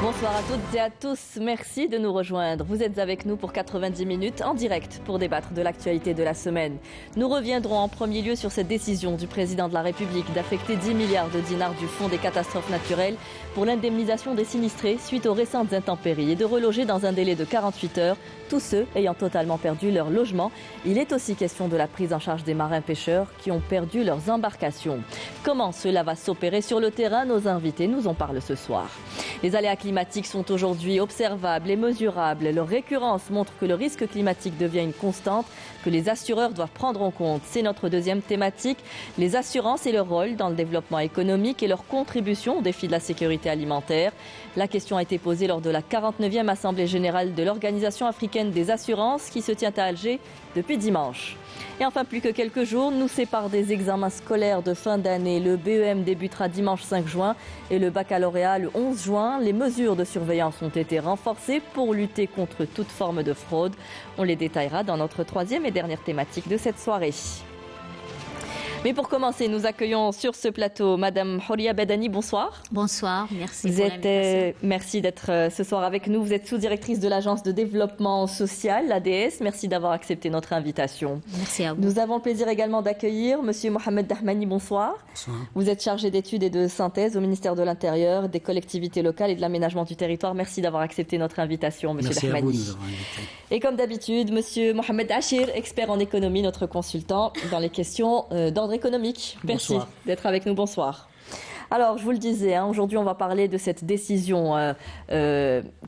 Bonsoir à toutes et à tous, merci de nous rejoindre. Vous êtes avec nous pour 90 minutes en direct pour débattre de l'actualité de la semaine. Nous reviendrons en premier lieu sur cette décision du président de la République d'affecter 10 milliards de dinars du Fonds des catastrophes naturelles pour l'indemnisation des sinistrés suite aux récentes intempéries et de reloger dans un délai de 48 heures tous ceux ayant totalement perdu leur logement. Il est aussi question de la prise en charge des marins pêcheurs qui ont perdu leurs embarcations. Comment cela va s'opérer sur le terrain? Nos invités nous en parlent ce soir. Les aléas climatiques sont aujourd'hui observables et mesurables. Leur récurrence montre que le risque climatique devient une constante que les assureurs doivent prendre en compte. C'est notre deuxième thématique, les assurances et leur rôle dans le développement économique et leur contribution au défi de la sécurité alimentaire. La question a été posée lors de la 49e Assemblée générale de l'Organisation africaine des assurances qui se tient à Alger depuis dimanche. Et enfin, plus que quelques jours nous séparent des examens scolaires de fin d'année. Le BEM débutera dimanche 5 juin et le baccalauréat le 11 juin. Les mesures de surveillance ont été renforcées pour lutter contre toute forme de fraude. On les détaillera dans notre troisième et dernière thématique de cette soirée. Mais pour commencer, nous accueillons sur ce plateau Madame Houria Bedani. Bonsoir. Bonsoir, merci pour l'invitation. Merci d'être ce soir avec nous. Vous êtes sous-directrice de l'Agence de développement social, l'ADS. Merci d'avoir accepté notre invitation. Merci à vous. Nous avons le plaisir également d'accueillir Monsieur Mohamed Dahmani. Bonsoir. Bonsoir. Vous êtes chargé d'études et de synthèse au ministère de l'Intérieur, des collectivités locales et de l'aménagement du territoire. Merci d'avoir accepté notre invitation, Monsieur Merci Dahmani. à vous de nous avoir invités. Et comme d'habitude, Monsieur Mohamed Achir, expert en économie, notre consultant dans les questions d'ordre économique. Merci Bonsoir. d'être avec nous. Bonsoir. Alors, je vous le disais, aujourd'hui, on va parler de cette décision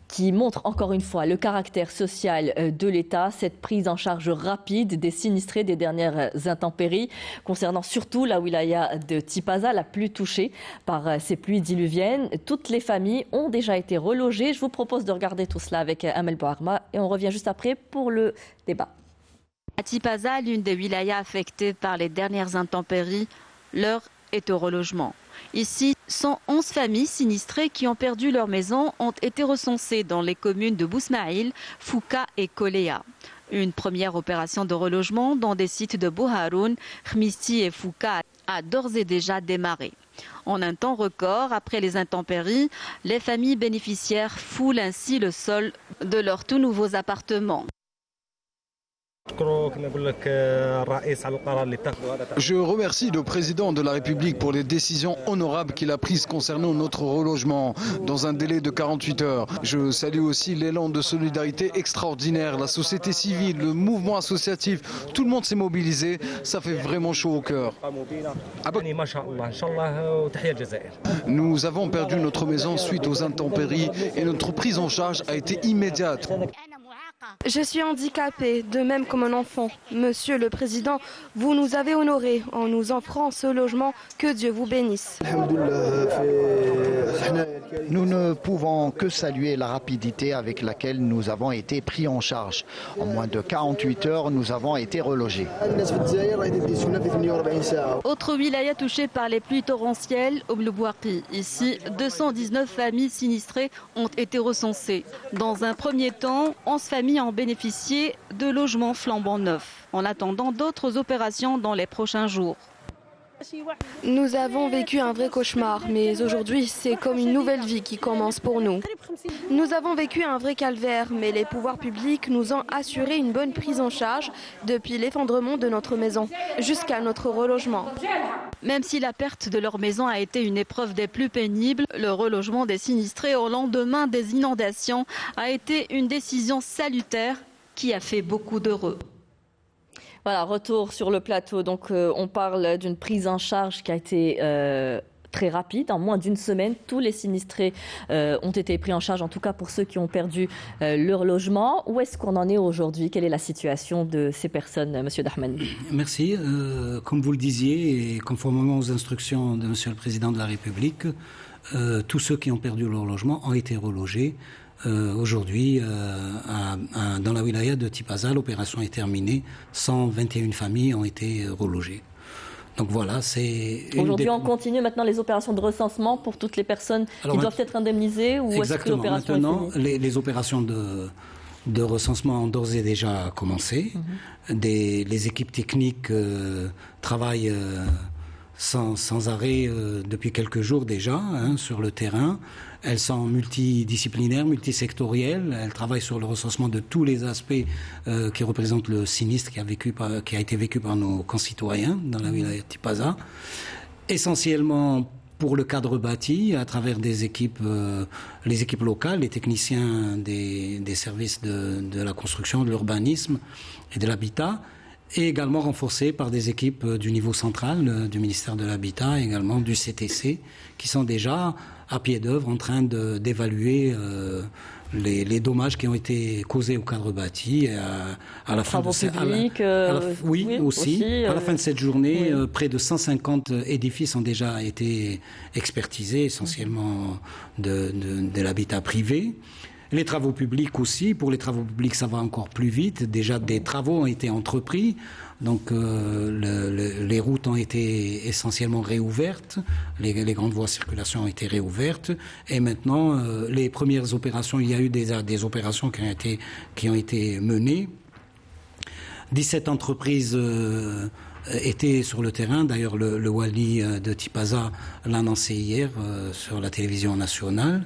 qui montre encore une fois le caractère social de l'État, cette prise en charge rapide des sinistrés des dernières intempéries, concernant surtout la wilaya de Tipaza, la plus touchée par ces pluies diluviennes. Toutes les familles ont déjà été relogées. Je vous propose de regarder tout cela avec Amel Bouarma et on revient juste après pour le débat. À Tipaza, l'une des wilayas affectées par les dernières intempéries, l'heure est au relogement. Ici, 111 familles sinistrées qui ont perdu leur maison ont été recensées dans les communes de Bousmaïl, Fouka et Koléa. Une première opération de relogement dans des sites de Bouharoun, Khmisti et Fouka a d'ores et déjà démarré. En un temps record, après les intempéries, les familles bénéficiaires foulent ainsi le sol de leurs tout nouveaux appartements. Je remercie le président de la République pour les décisions honorables qu'il a prises concernant notre relogement dans un délai de 48 heures. Je salue aussi l'élan de solidarité extraordinaire, la société civile, le mouvement associatif. Tout le monde s'est mobilisé, ça fait vraiment chaud au cœur. Nous avons perdu notre maison suite aux intempéries et notre prise en charge a été immédiate. Je suis handicapée, de même que mon enfant. Monsieur le Président, vous nous avez honorés en nous offrant ce logement. Que Dieu vous bénisse. Nous ne pouvons que saluer la rapidité avec laquelle nous avons été pris en charge. En moins de 48 heures, nous avons été relogés. Autre wilaya touchée par les pluies torrentielles, Oumlebouaki. Ici, 219 familles sinistrées ont été recensées. Dans un premier temps, 11 familles ont bénéficié de logements flambant neufs, en attendant d'autres opérations dans les prochains jours. Nous avons vécu un vrai cauchemar, mais aujourd'hui, c'est comme une nouvelle vie qui commence pour nous. Nous avons vécu un vrai calvaire, mais les pouvoirs publics nous ont assuré une bonne prise en charge depuis l'effondrement de notre maison jusqu'à notre relogement. Même si la perte de leur maison a été une épreuve des plus pénibles, le relogement des sinistrés au lendemain des inondations a été une décision salutaire qui a fait beaucoup d'heureux. Voilà, retour sur le plateau. Donc, on parle d'une prise en charge qui a été très rapide. En moins d'une semaine, tous les sinistrés ont été pris en charge, en tout cas pour ceux qui ont perdu leur logement. Où est-ce qu'on en est aujourd'hui? Quelle est la situation de ces personnes, Monsieur Dahmani? Merci. Comme vous le disiez, et conformément aux instructions de Monsieur le Président de la République, tous ceux qui ont perdu leur logement ont été relogés. Aujourd'hui, dans la wilaya de Tipaza, l'opération est terminée. 121 familles ont été relogées. Donc voilà, c'est... Aujourd'hui, on continue maintenant les opérations de recensement pour toutes les personnes qui doivent être indemnisées ou est-ce que l'opération maintenant, est finie? les opérations de recensement ont d'ores et déjà commencé. Les équipes techniques travaillent sans arrêt depuis quelques jours déjà sur le terrain. Elles sont multidisciplinaires, multisectorielles. Elles travaillent sur le recensement de tous les aspects qui représentent le sinistre qui a été vécu par nos concitoyens dans la wilaya de Tipaza. Essentiellement pour le cadre bâti, à travers des équipes, les équipes locales, les techniciens des services de la construction, de l'urbanisme et de l'habitat, et également renforcés par des équipes du niveau central, du ministère de l'Habitat, et également du CTC, qui sont déjà à pied d'œuvre en train d'évaluer les dommages qui ont été causés au cadre bâti. À la fin de cette à la fin de cette journée, près de 150 édifices ont déjà été expertisés, essentiellement de l'habitat privé. Les travaux publics aussi. Pour les travaux publics, ça va encore plus vite. Déjà, des travaux ont été entrepris. Donc, les routes ont été essentiellement réouvertes. Les grandes voies de circulation ont été réouvertes. Et maintenant, les premières opérations, il y a eu des opérations qui ont été menées. 17 entreprises étaient sur le terrain. D'ailleurs, le Wali de Tipaza l'a annoncé hier sur la télévision nationale.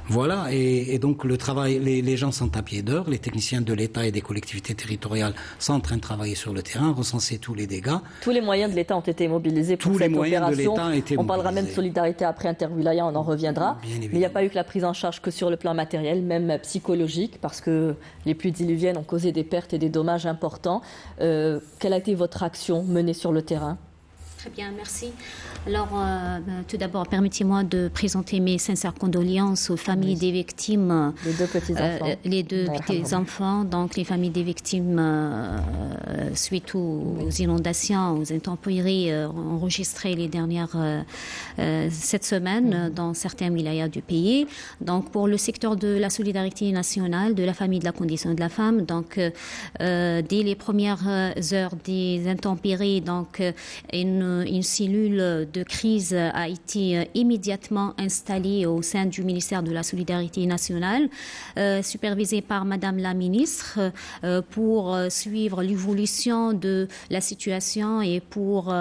Voilà, et donc le travail, les gens sont à pied d'œuvre, les techniciens de l'État et des collectivités territoriales sont en train de travailler sur le terrain, recenser tous les dégâts. Tous les moyens de l'État ont été mobilisés pour cette opération. On parlera même de solidarité après Interwilaya, on en reviendra. Mais il n'y a pas eu que la prise en charge que sur le plan matériel, même psychologique, parce que les pluies diluviennes ont causé des pertes et des dommages importants. Quelle a été votre action menée sur le terrain ? Très bien, merci. Alors, tout d'abord, permettez-moi de présenter mes sincères condoléances aux familles des victimes. Les deux petits-enfants. Donc, les familles des victimes suite aux inondations, aux intempéries enregistrées les dernières 7 semaines dans certains wilayas du pays. Donc, pour le secteur de la solidarité nationale, de la famille de la condition de la femme, donc, dès les premières heures des intempéries, donc, une cellule de crise a été immédiatement installée au sein du ministère de la Solidarité nationale, supervisée par Madame la ministre, pour suivre l'évolution de la situation et pour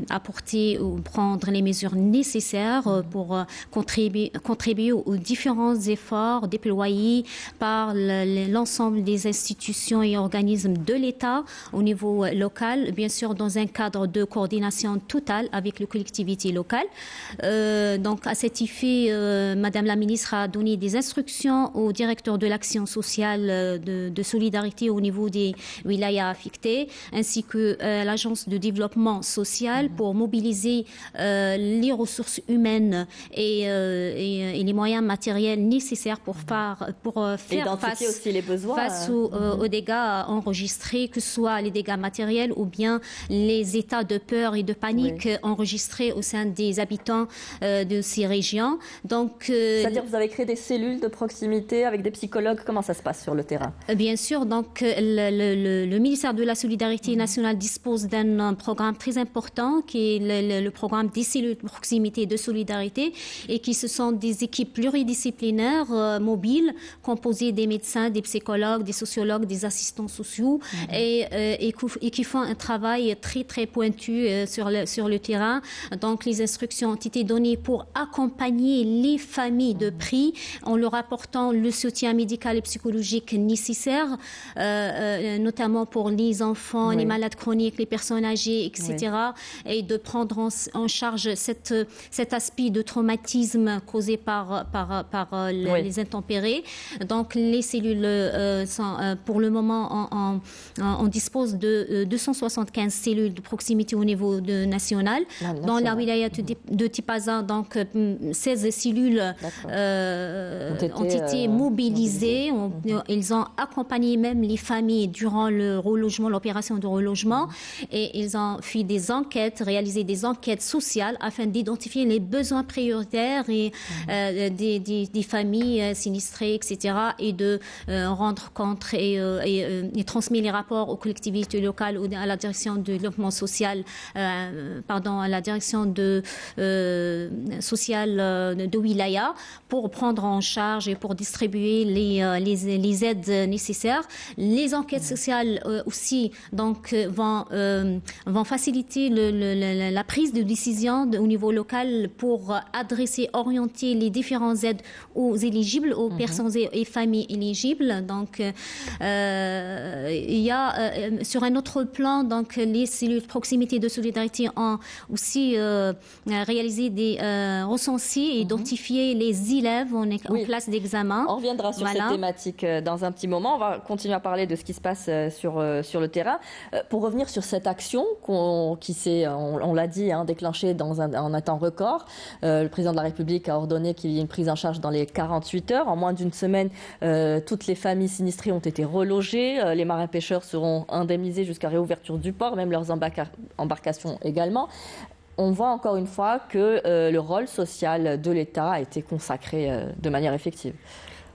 apporter ou prendre les mesures nécessaires pour contribuer aux différents efforts déployés par l'ensemble des institutions et organismes de l'État au niveau local, bien sûr dans un cadre de coordination totale avec les collectivités locales. Donc à cet effet, Madame la ministre a donné des instructions au directeur de l'action sociale de solidarité au niveau des wilayas affectés, ainsi que l'agence de développement social pour mobiliser les ressources humaines et les moyens matériels nécessaires pour faire face, aussi les besoins, aux dégâts enregistrés, que ce soit les dégâts matériels ou bien les états de peur et de panique enregistrés au sein des habitants de ces régions. Donc, c'est-à-dire que vous avez créé des cellules de proximité avec des psychologues. Comment ça se passe sur le terrain ? Bien sûr. Donc, le ministère de la Solidarité nationale dispose d'un programme très important qui est le programme des cellules de proximité de solidarité et qui ce sont des équipes pluridisciplinaires mobiles composées des médecins, des psychologues, des sociologues, des assistants sociaux et qui font un travail très très pointu sur le terrain. Donc les instructions ont été données pour accompagner les familles de près en leur apportant le soutien médical et psychologique nécessaire, notamment pour les enfants, les malades chroniques, les personnes âgées, etc. Et de prendre en charge cet aspect de traumatisme causé par les intempéries. Donc les cellules sont pour le moment on dispose de 275 cellules de proximité au niveau national. Dans la wilaya de Tipaza, donc 16 cellules ont été mobilisées. Ils ont accompagné même les familles durant le relogement, l'opération de relogement, et ils ont fait des enquêtes, réalisé des enquêtes sociales afin d'identifier les besoins prioritaires et des familles sinistrées, etc., et de rendre compte et transmettre les rapports aux collectivités locales ou à la direction direction de développement social, la direction sociale de Wilaya pour prendre en charge et pour distribuer les aides nécessaires. Les enquêtes sociales aussi donc vont faciliter la prise de décision au niveau local pour adresser, orienter les différentes aides aux éligibles, aux personnes et familles éligibles. Donc, il y a sur un autre plan, donc les cellules de proximité de solidarité ont aussi réalisé des recensés et identifié les élèves en classe d'examen. On reviendra sur cette thématique dans un petit moment. On va continuer à parler de ce qui se passe sur le terrain. Pour revenir sur cette action qui s'est, on l'a dit, déclenchée en un temps record, le président de la République a ordonné qu'il y ait une prise en charge dans les 48 heures. En moins d'une semaine, toutes les familles sinistrées ont été relogées. Les marins-pêcheurs seront indemnisés jusqu'à réouverture du port, même leurs embarcations également. On voit encore une fois que le rôle social de l'État a été consacré de manière effective.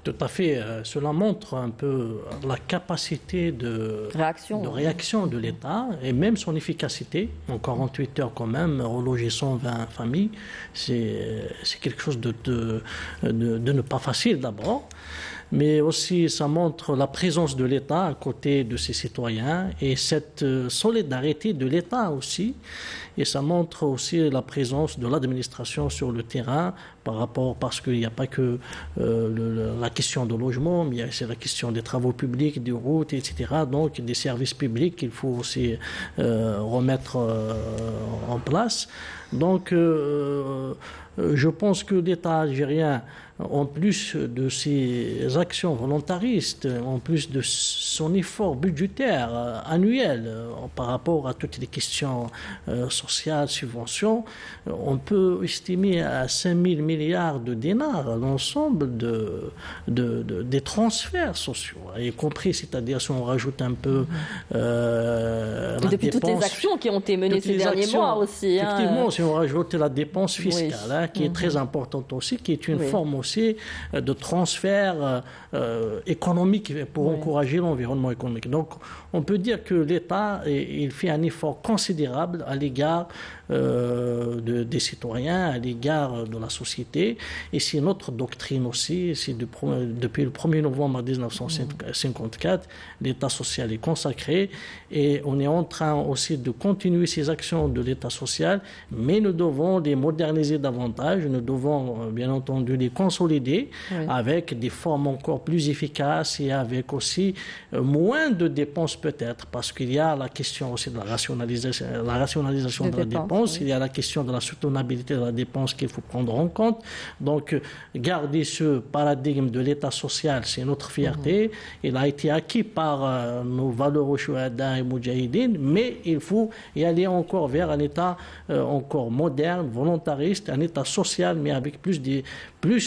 Tout à fait. Cela montre un peu la capacité de réaction de l'État et même son efficacité. En 48 heures quand même, reloger 120 familles, c'est quelque chose de ne pas facile d'abord. Mais aussi, ça montre la présence de l'État à côté de ses citoyens et cette solidarité de l'État aussi. Et ça montre aussi la présence de l'administration sur le terrain parce qu'il n'y a pas que la question de logement, mais c'est la question des travaux publics, des routes, etc. Donc, des services publics qu'il faut aussi remettre en place. Donc, je pense que l'État algérien, en plus de ses actions volontaristes, en plus de son effort budgétaire annuel par rapport à toutes les questions sociales, subventions, on peut estimer à 5 000 milliards de dinars l'ensemble des transferts sociaux, y compris, c'est-à-dire si on rajoute un peu depuis toutes les actions qui ont été menées ces derniers mois aussi. Effectivement, si on rajoute la dépense fiscale, qui est très importante aussi, qui est une forme aussi de transfert économique pour encourager l'environnement économique. Donc, on peut dire que l'État il fait un effort considérable à l'égard des citoyens, à l'égard de la société. Et c'est notre doctrine aussi. Depuis le 1er novembre 1954, l'État social est consacré et on est en train aussi de continuer ces actions de l'État social, mais nous devons les moderniser davantage. Nous devons, bien entendu, les consolider avec des formes encore plus efficaces et avec aussi moins de dépenses peut-être, parce qu'il y a la question aussi de la rationalisation de la dépense, il y a la question de la soutenabilité de la dépense qu'il faut prendre en compte. Donc, garder ce paradigme de l'État social, c'est notre fierté. Il a été acquis par nos valeureux chouhada et moudjahidines, mais il faut y aller encore vers un État encore moderne, volontariste, un État social, mais avec plus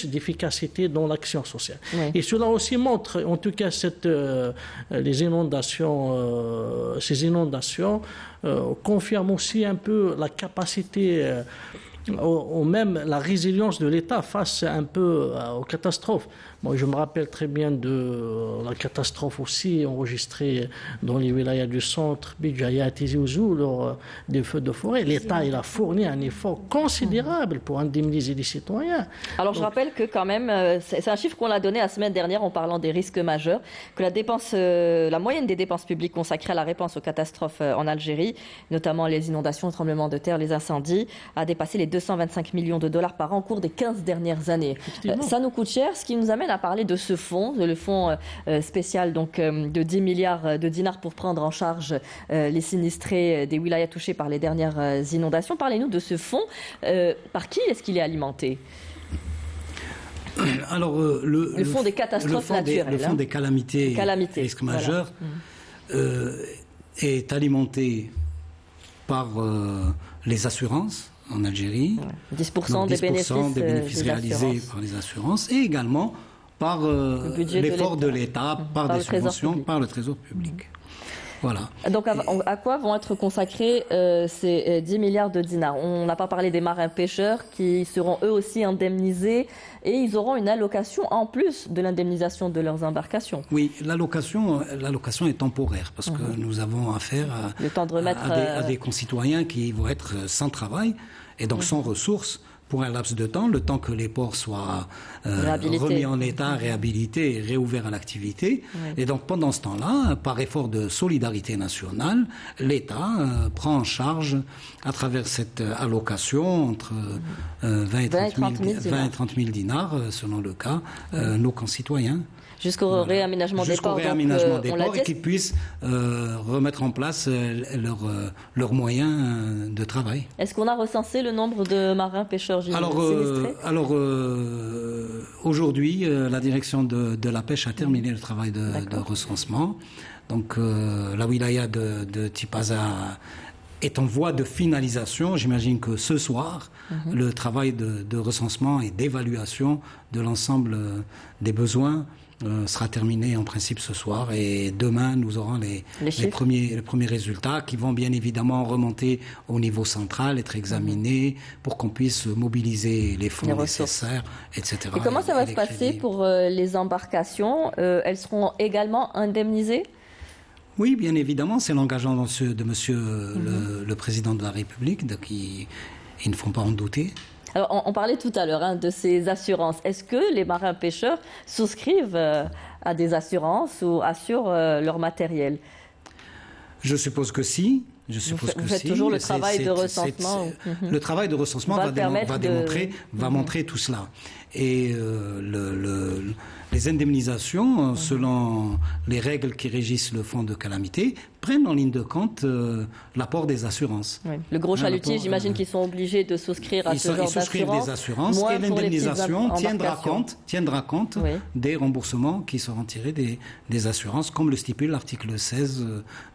d'efficacité dans l'action sociale. Et cela aussi montre, en tout cas, ces inondations confirment aussi un peu la capacité ou même la résilience de l'État face un peu aux catastrophes. Moi, je me rappelle très bien de la catastrophe aussi enregistrée dans les wilayas du centre, Bidjaya, Tizi Ouzou, lors des feux de forêt. L'État, il a fourni un effort considérable pour indemniser les citoyens. Alors, je rappelle que quand même, c'est un chiffre qu'on a donné la semaine dernière en parlant des risques majeurs, que la moyenne des dépenses publiques consacrées à la réponse aux catastrophes en Algérie, notamment les inondations, les tremblements de terre, les incendies, a dépassé les 225 millions de dollars par an au cours des 15 dernières années. Ça nous coûte cher, ce qui nous amène à parler de ce fonds, le fonds spécial donc, de 10 milliards de dinars pour prendre en charge les sinistrés des wilayas touchés par les dernières inondations. Parlez-nous de ce fonds. Par qui est-ce qu'il est alimenté ? Alors, le fonds des catastrophes naturelles. Le fonds des calamités et risques majeurs est alimenté par les assurances en Algérie. 10% des bénéfices réalisés par les assurances et également par l'effort de l'État, par des subventions, par le Trésor public. Voilà. Donc à quoi vont être consacrés ces 10 milliards de dinars? On n'a pas parlé des marins-pêcheurs qui seront eux aussi indemnisés et ils auront une allocation en plus de l'indemnisation de leurs embarcations. Oui, l'allocation est temporaire parce que nous avons affaire à des concitoyens qui vont être sans travail et donc sans ressources pour un laps de temps, le temps que les ports soient remis en état, réhabilités et réouverts à l'activité. Oui. Et donc pendant ce temps-là, par effort de solidarité nationale, l'État prend en charge à travers cette allocation entre 20 et 30 000 dinars, selon le cas, nos concitoyens. Jusqu'au réaménagement des ports. Jusqu'au réaménagement des ports et qu'ils puissent remettre en place leurs moyens de travail. Est-ce qu'on a recensé le nombre de marins-pêcheurs sinistrés? Alors aujourd'hui, la direction de la pêche a terminé le travail de recensement. Donc la wilaya de Tipaza est en voie de finalisation. J'imagine que ce soir, le travail de recensement et d'évaluation de l'ensemble des besoins sera terminé en principe ce soir et demain nous aurons les premiers résultats qui vont bien évidemment remonter au niveau central, être examinés pour qu'on puisse mobiliser les fonds nécessaires, etc. Et comment ça va se passer pour les embarcations? Elles seront également indemnisées? Oui, bien évidemment, c'est l'engagement de monsieur le président de la République, donc ils ne font pas en douter. Alors, on parlait tout à l'heure de ces assurances. Est-ce que les marins-pêcheurs souscrivent à des assurances ou assurent leur matériel? Je suppose que si. Vous faites toujours le travail de recensement. Le travail de recensement va montrer tout cela. Et les indemnisations, selon les règles qui régissent le fonds de calamité, prennent en ligne de compte l'apport des assurances. Oui. Le gros chalutier, j'imagine qu'ils sont obligés de souscrire à ce genre d'assurance. Ils souscrivent des assurances et l'indemnisation tiendra compte des remboursements qui seront tirés des assurances, comme le stipule l'article 16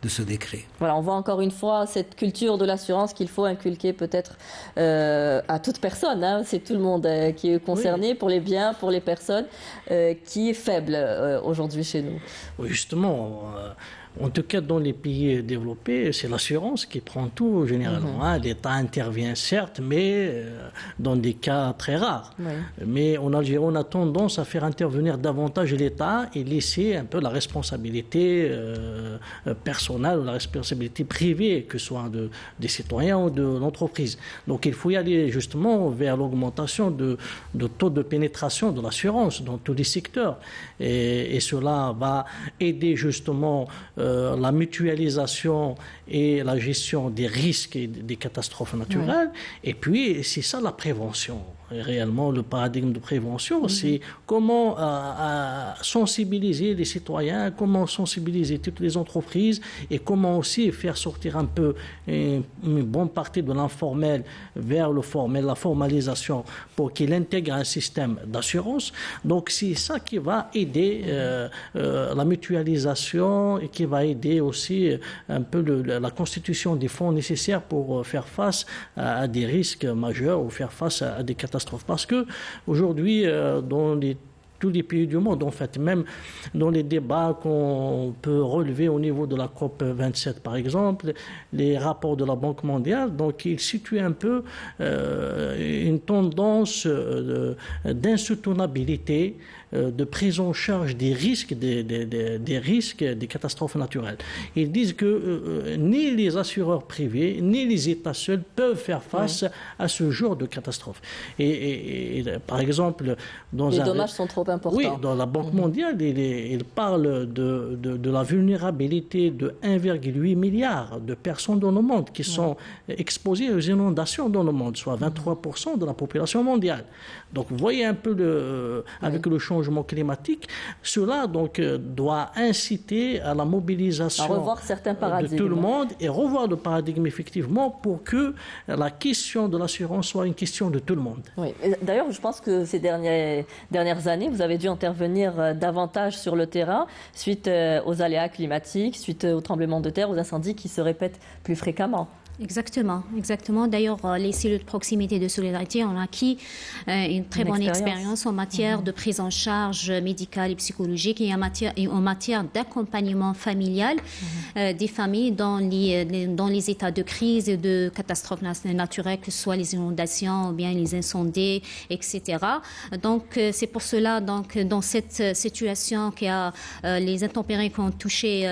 de ce décret. Voilà, on voit encore une fois cette culture de l'assurance qu'il faut inculquer peut-être à toute personne. C'est tout le monde qui est concerné, pour les biens, pour les personnes, qui est faible aujourd'hui chez nous. Oui, justement. En tout cas, dans les pays développés, c'est l'assurance qui prend tout généralement. L'État intervient certes, mais dans des cas très rares. Mais en Algérie, on a tendance à faire intervenir davantage l'État et laisser un peu la responsabilité personnelle ou la responsabilité privée, que ce soit des citoyens ou de l'entreprise. Donc il faut y aller justement vers l'augmentation de taux de pénétration de l'assurance dans tous les secteurs. Et cela va aider justement la mutualisation et la gestion des risques et des catastrophes naturelles. Et puis, c'est ça la prévention. Et réellement, le paradigme de prévention, c'est comment sensibiliser les citoyens, comment sensibiliser toutes les entreprises et comment aussi faire sortir un peu une bonne partie de l'informel vers le formel, la formalisation pour qu'il intègre un système d'assurance. Donc, c'est ça qui va aider la mutualisation et qui va aider aussi un peu la constitution des fonds nécessaires pour faire face à des risques majeurs ou faire face à des catastrophes. Parce que aujourd'hui, dans tous les pays du monde, en fait, même dans les débats qu'on peut relever au niveau de la COP 27, par exemple, les rapports de la Banque mondiale, donc ils situent un peu une tendance d'insoutenabilité, de prise en charge des risques, des risques des catastrophes naturelles. Ils disent que ni les assureurs privés, ni les États seuls peuvent faire face à ce genre de catastrophes. Et par exemple, les dommages sont trop importants. Oui, dans la Banque mondiale, il parle de la vulnérabilité de 1,8 milliard de personnes dans le monde qui sont exposées aux inondations dans le monde, soit 23% de la population mondiale. Donc, vous voyez un peu avec le changement climatique, cela donc doit inciter à la mobilisation de tout le monde et revoir le paradigme effectivement pour que la question de l'assurance soit une question de tout le monde. Oui. D'ailleurs, je pense que ces dernières années, vous avez dû intervenir davantage sur le terrain suite aux aléas climatiques, suite aux tremblements de terre, aux incendies qui se répètent plus fréquemment. Exactement. D'ailleurs, les cellules de proximité de solidarité ont acquis une très bonne expérience en matière de prise en charge médicale et psychologique et en matière d'accompagnement familial des familles dans les états de crise et de catastrophes naturelles, que ce soit les inondations ou bien les incendies, etc. Donc, c'est pour cela, dans cette situation les intempéries qui ont touché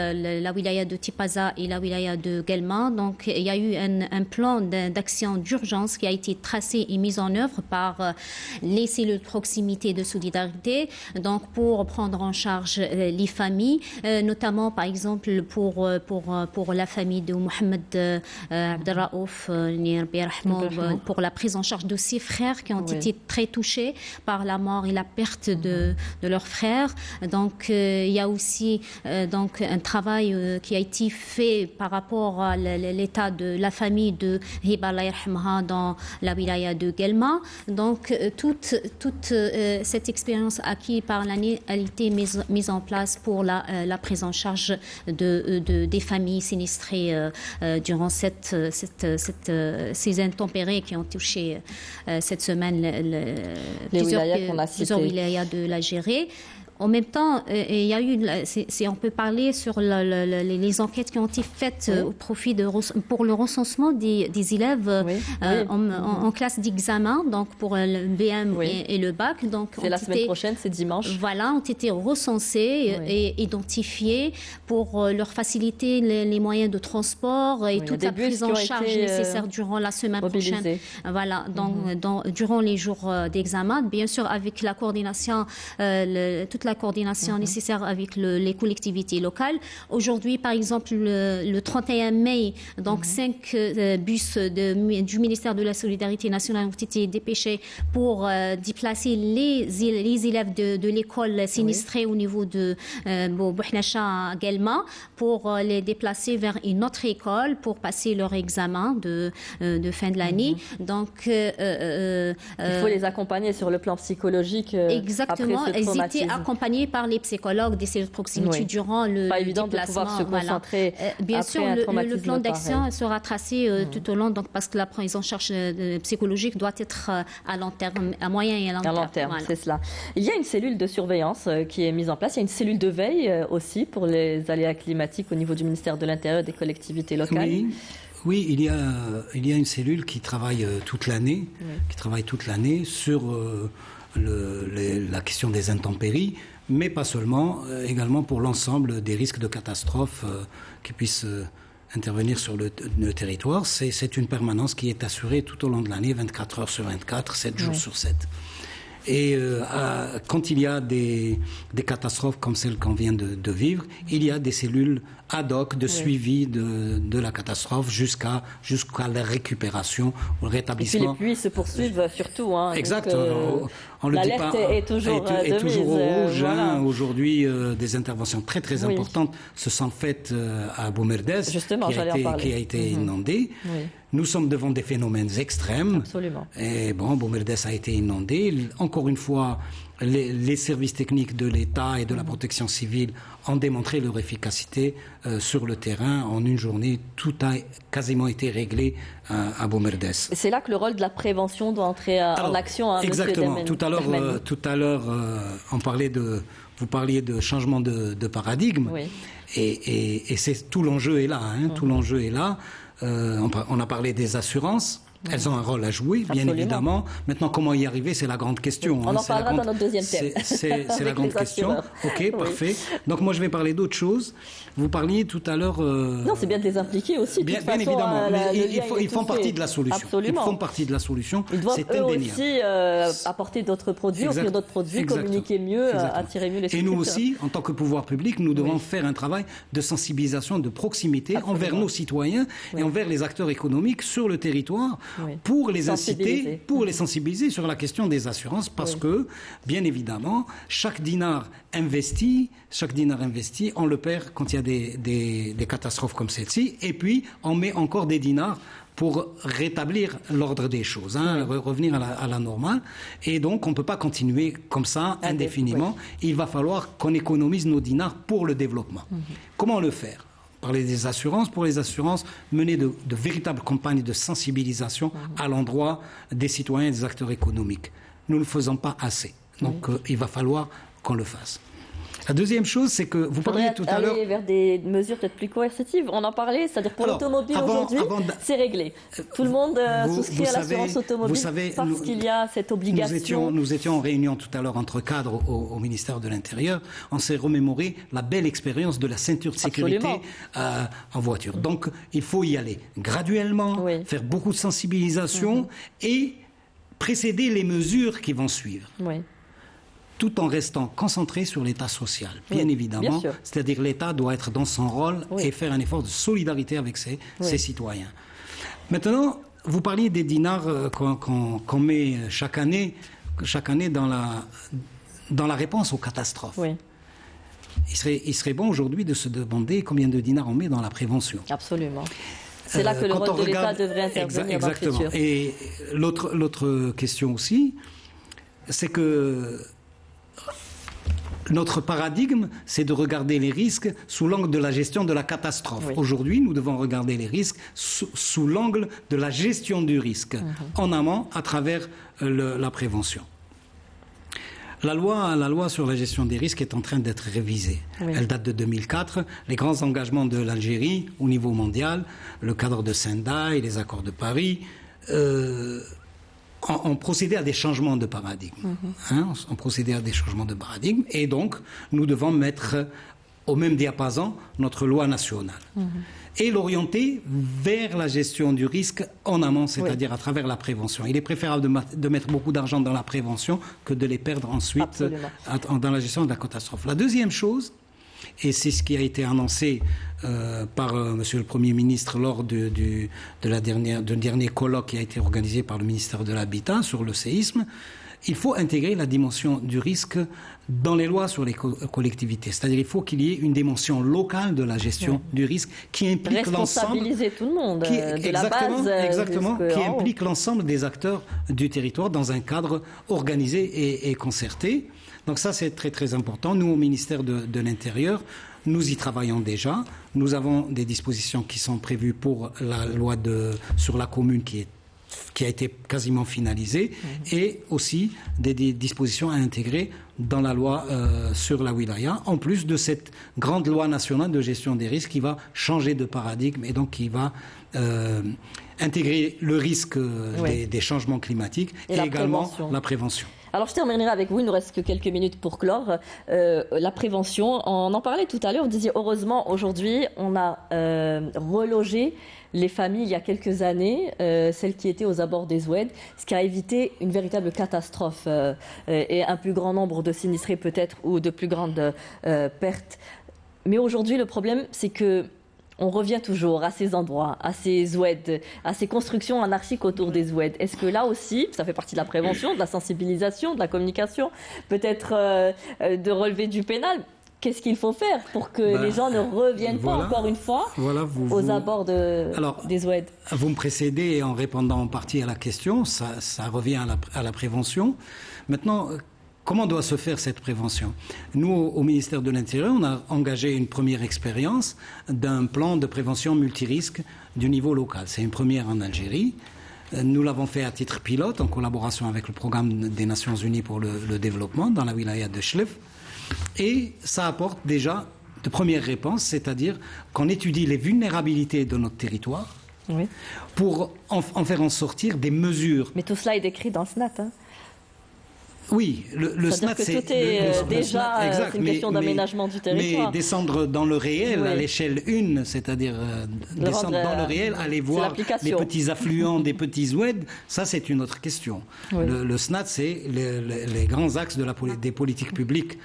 la wilaya de Tipaza et la wilaya de Guelma, donc il y a eu un plan d'action d'urgence qui a été tracé et mis en œuvre par les cellules de proximité de solidarité, donc pour prendre en charge les familles, notamment par exemple pour la famille de Mohamed Abdelraouf, pour la prise en charge de ses frères qui ont été très touchés par la mort et la perte de leurs frères. Donc il y a aussi donc un travail qui a été fait par rapport à l'état de la famille de Hiba Allah yarhamha dans la wilaya de Guelma. Donc toute cette expérience acquise par l'année a été mise en place pour la prise en charge des familles sinistrées durant ces intempéries qui ont touché cette semaine plusieurs wilayas de l'Algérie. En même temps, il y a eu, on peut parler sur les enquêtes qui ont été faites au profit pour le recensement des élèves en classe d'examen, donc pour le BM et le bac. Donc, c'est la semaine prochaine, c'est dimanche. Voilà, ont été recensés et identifiés pour leur faciliter les moyens de transport et toute la prise en charge nécessaire durant la semaine prochaine. Voilà, durant les jours d'examen, bien sûr avec la coordination, toute la coordination nécessaire avec les collectivités locales. Aujourd'hui, par exemple, le 31 mai, donc 5 bus du ministère de la Solidarité nationale ont été dépêchés pour déplacer les élèves de l'école sinistrée au niveau de Bouhnacha à Guelma pour les déplacer vers une autre école pour passer leur examen de fin de l'année. Donc, il faut les accompagner sur le plan psychologique. Exactement, après ce elles traumatisme. étaient accompagnées par les psychologues des cellules de proximité durant le pas évident déplacement. De pouvoir se concentrer. Bien sûr, le plan d'action sera tracé tout au long, donc parce que la prise en charge psychologique doit être à long terme, à moyen et à long terme. À long terme, c'est cela. Il y a une cellule de surveillance qui est mise en place. Il y a une cellule de veille aussi pour les aléas climatiques au niveau du ministère de l'Intérieur et des collectivités locales. Oui, il y a une cellule qui travaille toute l'année, sur la question des intempéries, mais pas seulement, également pour l'ensemble des risques de catastrophes qui puissent intervenir sur le territoire. C'est une permanence qui est assurée tout au long de l'année, 24 heures sur 24, 7 jours sur 7. Et quand il y a des catastrophes comme celle qu'on vient de vivre, il y a des cellules ad hoc de suivi de la catastrophe jusqu'à la récupération, le rétablissement. Et puis les pluies se poursuivent surtout. Exact. L'alerte est toujours au rouge. Voilà. Aujourd'hui, des interventions très très importantes se sont faites à Boumerdès, qui a été inondé. Nous sommes devant des phénomènes extrêmes. Absolument. Et Boumerdès a été inondé. Encore une fois, les services techniques de l'État et de la protection civile ont démontré leur efficacité sur le terrain. En une journée, tout a quasiment été réglé à Boumerdès. C'est là que le rôle de la prévention doit entrer en action. Exactement. Tout à l'heure, vous parliez de changement de paradigme. Oui. Et c'est tout l'enjeu est là. Tout l'enjeu est là. On a parlé des assurances. Elles ont un rôle à jouer, bien évidemment. Maintenant, comment y arriver, c'est la grande question. On en parlera dans notre deuxième thème. C'est la grande question. Ok, parfait. Donc moi, je vais parler d'autre chose. Vous parliez tout à l'heure... Non, c'est bien de les impliquer aussi. Bien évidemment, mais ils font partie de la solution. Absolument. Ils font partie de la solution. Ils doivent eux aussi apporter d'autres produits, offrir d'autres produits, communiquer mieux, attirer mieux les structures. Et nous aussi, en tant que pouvoir public, nous devons faire un travail de sensibilisation, de proximité envers nos citoyens et envers les acteurs économiques sur le territoire pour les inciter, pour les sensibiliser sur la question des assurances parce que, bien évidemment, chaque dinar investi, on le perd quand il y a des catastrophes comme celle-ci, et puis on met encore des dinars pour rétablir l'ordre des choses, revenir à la normale. Et donc, on ne peut pas continuer comme ça indéfiniment. Il va falloir qu'on économise nos dinars pour le développement. Comment le faire ? parler des assurances. Pour les assurances, mener de véritables campagnes de sensibilisation à l'endroit des citoyens et des acteurs économiques. Nous ne le faisons pas assez. Donc, il va falloir qu'on le fasse. La deuxième chose, c'est que vous parliez tout à l'heure... aller vers des mesures peut-être plus coercitives. On en parlait, c'est-à-dire pour l'automobile aujourd'hui, c'est réglé. Tout le monde souscrit à l'assurance automobile parce qu'il y a cette obligation. Nous étions en réunion tout à l'heure entre cadres au ministère de l'Intérieur. On s'est remémoré la belle expérience de la ceinture de sécurité en voiture. Donc, il faut y aller graduellement, faire beaucoup de sensibilisation et précéder les mesures qui vont suivre. Tout en restant concentré sur l'État social, bien évidemment. C'est-à-dire l'État doit être dans son rôle et faire un effort de solidarité avec ses citoyens. Maintenant, vous parliez des dinars qu'on met chaque année dans la réponse aux catastrophes. Il serait bon aujourd'hui de se demander combien de dinars on met dans la prévention. Absolument. C'est là que le rôle de l'État devrait intervenir dans le futur. Et l'autre question aussi, c'est que notre paradigme, c'est de regarder les risques sous l'angle de la gestion de la catastrophe. Aujourd'hui, nous devons regarder les risques sous l'angle de la gestion du risque, en amont, à travers la prévention. La loi sur la gestion des risques est en train d'être révisée. Elle date de 2004. Les grands engagements de l'Algérie au niveau mondial, le cadre de Sendai, les accords de Paris, ont procédé à des changements de paradigme. On procédé à des changements de paradigme et donc nous devons mettre au même diapason notre loi nationale et l'orienter vers la gestion du risque en amont, c'est-à-dire à travers la prévention. Il est préférable de mettre beaucoup d'argent dans la prévention que de les perdre ensuite dans la gestion de la catastrophe. La deuxième chose, et c'est ce qui a été annoncé par Monsieur le Premier ministre lors du dernier colloque qui a été organisé par le ministère de l'Habitat sur le séisme, il faut intégrer la dimension du risque dans les lois sur les collectivités. C'est-à-dire qu'il faut qu'il y ait une dimension locale de la gestion du risque qui implique l'ensemble... Responsabiliser tout le monde, de la base qui implique l'ensemble des acteurs du territoire dans un cadre organisé et concerté. Donc ça, c'est très très important. Nous, au ministère de l'Intérieur, nous y travaillons déjà. Nous avons des dispositions qui sont prévues pour la loi sur la commune qui a été quasiment finalisée et aussi des dispositions à intégrer dans la loi sur la wilaya, en plus de cette grande loi nationale de gestion des risques qui va changer de paradigme et donc qui va intégrer le risque des changements climatiques et également la prévention. Alors je terminerai avec vous, il ne nous reste que quelques minutes pour clore. La prévention, on en parlait tout à l'heure, vous disiez heureusement aujourd'hui on a relogé les familles il y a quelques années, celles qui étaient aux abords des Oued, ce qui a évité une véritable catastrophe et un plus grand nombre de sinistrés peut-être ou de plus grandes pertes. Mais aujourd'hui le problème c'est que on revient toujours à ces endroits, à ces Oued, à ces constructions anarchiques autour des Oued. Est-ce que là aussi, ça fait partie de la prévention, de la sensibilisation, de la communication, peut-être de relever du pénal? Qu'est-ce qu'il faut faire pour que les gens ne reviennent pas encore une fois aux abords des Oued? Vous me précédez en répondant en partie à la question, ça revient à la prévention. Maintenant, comment doit se faire cette prévention? Nous, au ministère de l'Intérieur, on a engagé une première expérience d'un plan de prévention multirisque du niveau local. C'est une première en Algérie. Nous l'avons fait à titre pilote en collaboration avec le programme des Nations Unies pour le développement dans la wilaya de Chlef. Et ça apporte déjà de premières réponses, c'est-à-dire qu'on étudie les vulnérabilités de notre territoire pour en faire en sortir des mesures. Mais tout cela est décrit dans le SNAT, hein. Oui, le SNAT, c'est tout est déjà une question d'aménagement du territoire. Mais descendre dans le réel, à l'échelle 1, c'est-à-dire descendre dans le réel, aller voir les petits affluents des petits Oued, ça c'est une autre question. Le SNAT, c'est les grands axes des politiques publiques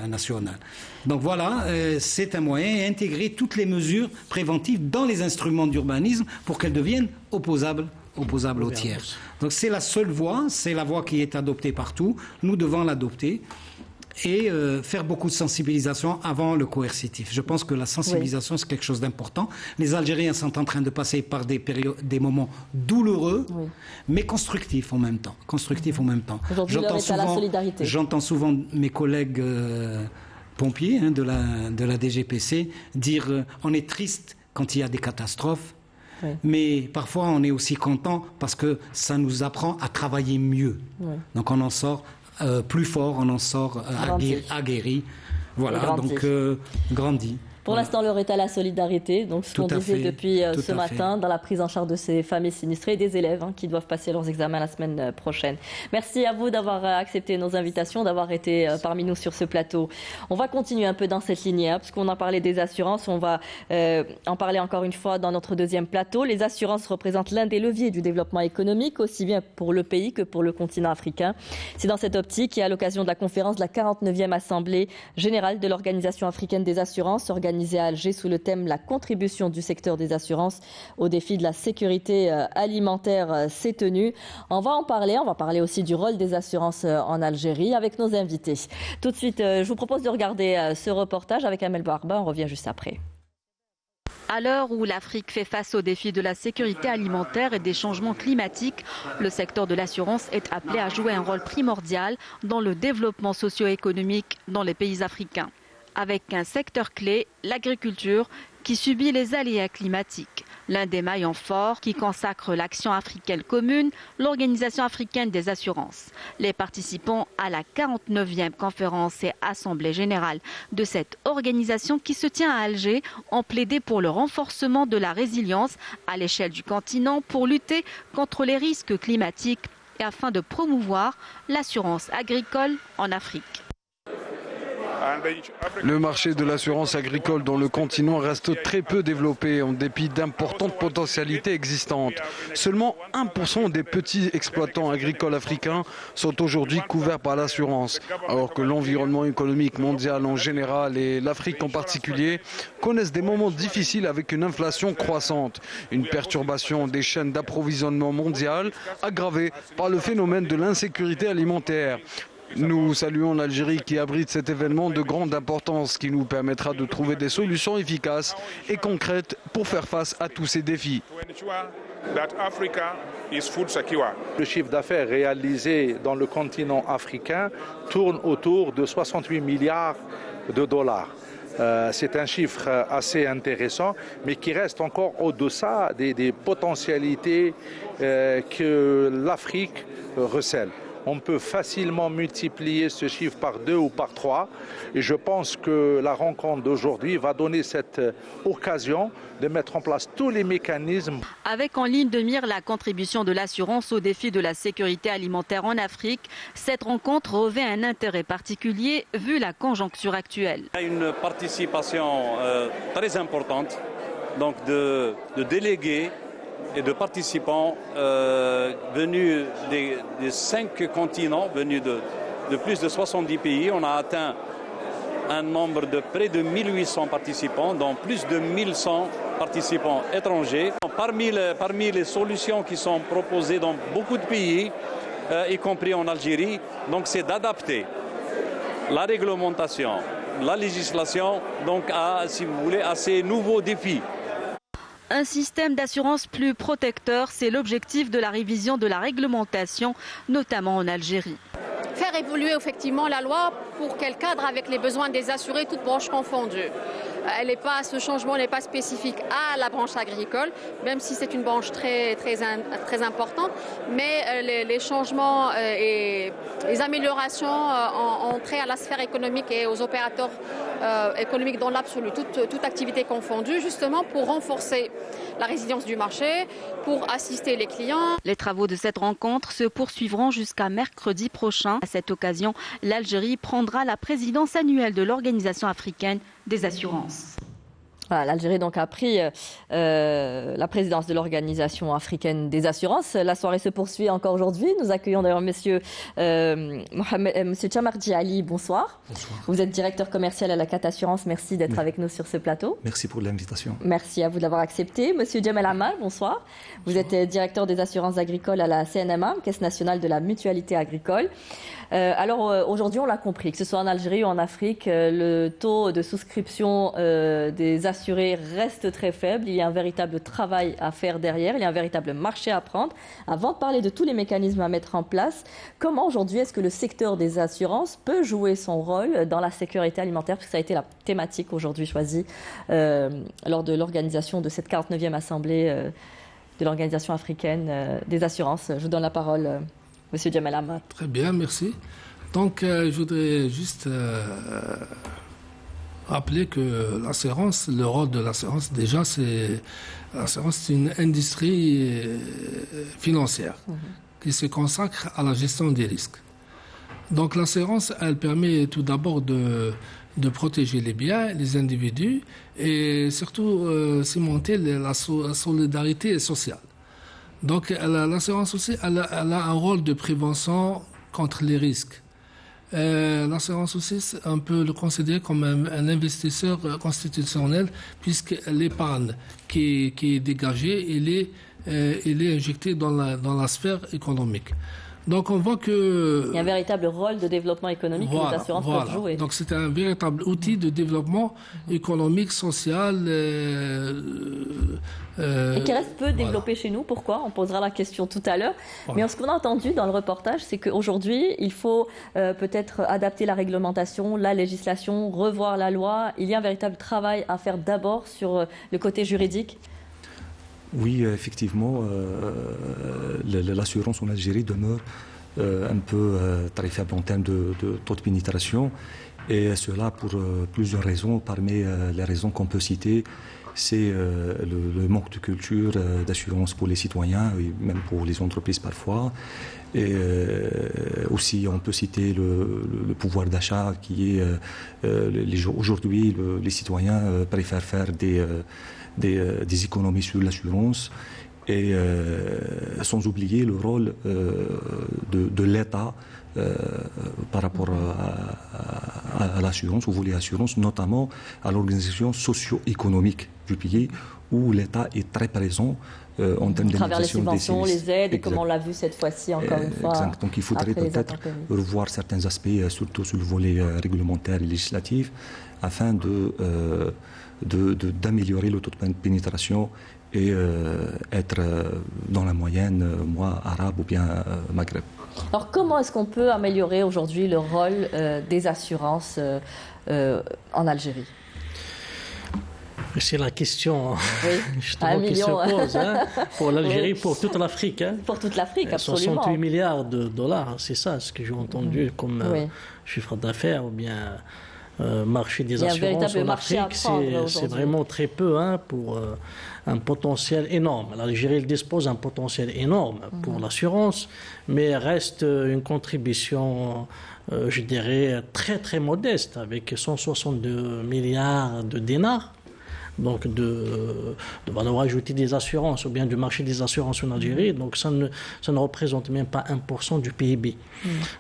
nationales. Donc voilà, c'est un moyen à intégrer toutes les mesures préventives dans les instruments d'urbanisme pour qu'elles deviennent opposables au tiers. Donc c'est la seule voie, c'est la voie qui est adoptée partout. Nous devons l'adopter et faire beaucoup de sensibilisation avant le coercitif. Je pense que la sensibilisation, c'est quelque chose d'important. Les Algériens sont en train de passer par des moments douloureux, mais constructifs en même temps. Aujourd'hui, l'heure est à la solidarité. J'entends souvent mes collègues pompiers de la DGPC, dire on est triste quand il y a des catastrophes, oui. Mais parfois on est aussi content parce que ça nous apprend à travailler mieux. Oui. Donc on en sort plus fort, on en sort aguerri. Voilà, donc grandi. Pour l'instant, l'heure est à la solidarité, donc ce qu'on disait depuis ce matin, dans la prise en charge de ces familles sinistrées et des élèves qui doivent passer leurs examens la semaine prochaine. Merci à vous d'avoir accepté nos invitations, d'avoir été parmi nous sur ce plateau. On va continuer un peu dans cette lignée, puisqu'on a parlé des assurances, on va en parler encore une fois dans notre deuxième plateau. Les assurances représentent l'un des leviers du développement économique, aussi bien pour le pays que pour le continent africain. C'est dans cette optique et à l'occasion de la conférence de la 49e Assemblée générale de l'Organisation africaine des assurances, organisée à Alger sous le thème « La contribution du secteur des assurances au défi de la sécurité alimentaire » s'est tenue. On va parler aussi du rôle des assurances en Algérie avec nos invités. Tout de suite, je vous propose de regarder ce reportage avec Amel Barba. On revient juste après. À l'heure où l'Afrique fait face aux défis de la sécurité alimentaire et des changements climatiques, le secteur de l'assurance est appelé à jouer un rôle primordial dans le développement socio-économique dans les pays africains. Avec un secteur clé, l'agriculture, qui subit les aléas climatiques. L'un des maillons forts qui consacre l'action africaine commune, l'Organisation africaine des assurances. Les participants à la 49e conférence et assemblée générale de cette organisation qui se tient à Alger ont plaidé pour le renforcement de la résilience à l'échelle du continent pour lutter contre les risques climatiques et afin de promouvoir l'assurance agricole en Afrique. Le marché de l'assurance agricole dans le continent reste très peu développé en dépit d'importantes potentialités existantes. Seulement 1% des petits exploitants agricoles africains sont aujourd'hui couverts par l'assurance, alors que l'environnement économique mondial en général et l'Afrique en particulier connaissent des moments difficiles avec une inflation croissante, une perturbation des chaînes d'approvisionnement mondiales aggravée par le phénomène de l'insécurité alimentaire. Nous saluons l'Algérie qui abrite cet événement de grande importance qui nous permettra de trouver des solutions efficaces et concrètes pour faire face à tous ces défis. Le chiffre d'affaires réalisé dans le continent africain tourne autour de 68 milliards de dollars. C'est un chiffre assez intéressant, mais qui reste encore au-deçà des potentialités que l'Afrique recèle. On peut facilement multiplier ce chiffre par 2 ou par 3. Et je pense que la rencontre d'aujourd'hui va donner cette occasion de mettre en place tous les mécanismes. Avec en ligne de mire la contribution de l'assurance au défi de la sécurité alimentaire en Afrique, cette rencontre revêt un intérêt particulier vu la conjoncture actuelle. Il y a une participation très importante donc de délégués et de participants venus des 5 continents, venus de plus de 70 pays. On a atteint un nombre de près de 1800 participants, dont plus de 1100 participants étrangers. Parmi les solutions qui sont proposées dans beaucoup de pays, y compris en Algérie, donc c'est d'adapter la réglementation, la législation donc à ces nouveaux défis. Un système d'assurance plus protecteur, c'est l'objectif de la révision de la réglementation, notamment en Algérie. Faire évoluer effectivement la loi pour qu'elle cadre avec les besoins des assurés, toutes branches confondues. Ce changement n'est pas spécifique à la branche agricole, même si c'est une branche très importante. Mais les changements et les améliorations ont trait à la sphère économique et aux opérateurs économiques dans l'absolu, toute activité confondue, justement pour renforcer la résilience du marché, pour assister les clients. Les travaux de cette rencontre se poursuivront jusqu'à mercredi prochain. À cette occasion, l'Algérie prendra la présidence annuelle de l'Organisation africaine des assurances. Voilà, l'Algérie donc a pris la présidence de l'Organisation africaine des assurances. La soirée se poursuit encore aujourd'hui. Nous accueillons d'ailleurs monsieur Chamarji Ali. Bonsoir. Bonsoir. Vous êtes directeur commercial à la CAT Assurance. Merci d'être avec nous sur ce plateau. Merci pour l'invitation. Merci à vous de l'avoir accepté. Monsieur Djamel Amal, bonsoir. Vous êtes directeur des assurances agricoles à la CNMA, Caisse nationale de la mutualité agricole. Alors aujourd'hui, on l'a compris, que ce soit en Algérie ou en Afrique, le taux de souscription des assurances assurés reste très faible. Il y a un véritable travail à faire derrière. Il y a un véritable marché à prendre. Avant de parler de tous les mécanismes à mettre en place, comment aujourd'hui est-ce que le secteur des assurances peut jouer son rôle dans la sécurité alimentaire? Parce que ça a été la thématique aujourd'hui choisie lors de l'organisation de cette 49e assemblée de l'Organisation africaine des assurances. Je vous donne la parole, Monsieur Djamel Ahmad. Très bien, merci. Donc, je voudrais juste rappeler que l'assurance, le rôle de l'assurance, déjà, l'assurance, c'est une industrie financière qui se consacre à la gestion des risques. Donc, l'assurance, elle permet tout d'abord de protéger les biens, les individus et surtout cimenter la solidarité sociale. Donc l'assurance aussi, elle a un rôle de prévention contre les risques. L'assurance aussi, on peut le considérer comme un investisseur constitutionnel puisque l'épargne qui est dégagée, elle est injectée dans la sphère économique. Donc on voit que... Il y a un véritable rôle de développement économique que les assurances peuvent jouer. Donc c'est un véritable outil de développement économique, social. Et qui reste peu développé chez nous. Pourquoi? On posera la question tout à l'heure. Mais ce qu'on a entendu dans le reportage, c'est qu'aujourd'hui, il faut peut-être adapter la réglementation, la législation, revoir la loi. Il y a un véritable travail à faire d'abord sur le côté juridique. Oui, effectivement, l'assurance en Algérie demeure un peu très faible en termes de taux de pénétration. Et cela pour plusieurs raisons. Parmi les raisons qu'on peut citer, c'est le manque de culture d'assurance pour les citoyens et même pour les entreprises parfois. Et aussi, on peut citer le pouvoir d'achat qui est... Aujourd'hui, les citoyens préfèrent faire des économies sur l'assurance et sans oublier le rôle de l'État par rapport à l'assurance, au volet assurance, notamment à l'organisation socio-économique du pays où l'État est très présent en termes à travers les subventions, les aides, et exact. comme on l'a vu cette fois-ci encore une fois. Exact. Donc il faudrait peut-être revoir certains aspects, surtout sur le volet réglementaire et législatif, afin d'améliorer le taux de pénétration et être dans la moyenne, arabe ou bien Maghreb. Alors comment est-ce qu'on peut améliorer aujourd'hui le rôle des assurances en Algérie? C'est la question justement qui se pose pour l'Algérie, pour toute l'Afrique. Pour toute l'Afrique, absolument. 68 milliards de dollars, c'est ça ce que j'ai entendu comme chiffre d'affaires ou bien marché des assurances en Afrique. C'est vraiment très peu pour un potentiel énorme. L'Algérie dispose d'un potentiel énorme pour l'assurance, mais reste une contribution, je dirais, très très modeste, avec 162 milliards de dinars. Donc de valeur ajoutée des assurances ou bien du marché des assurances en Algérie. Donc ça ne représente même pas 1% du PIB.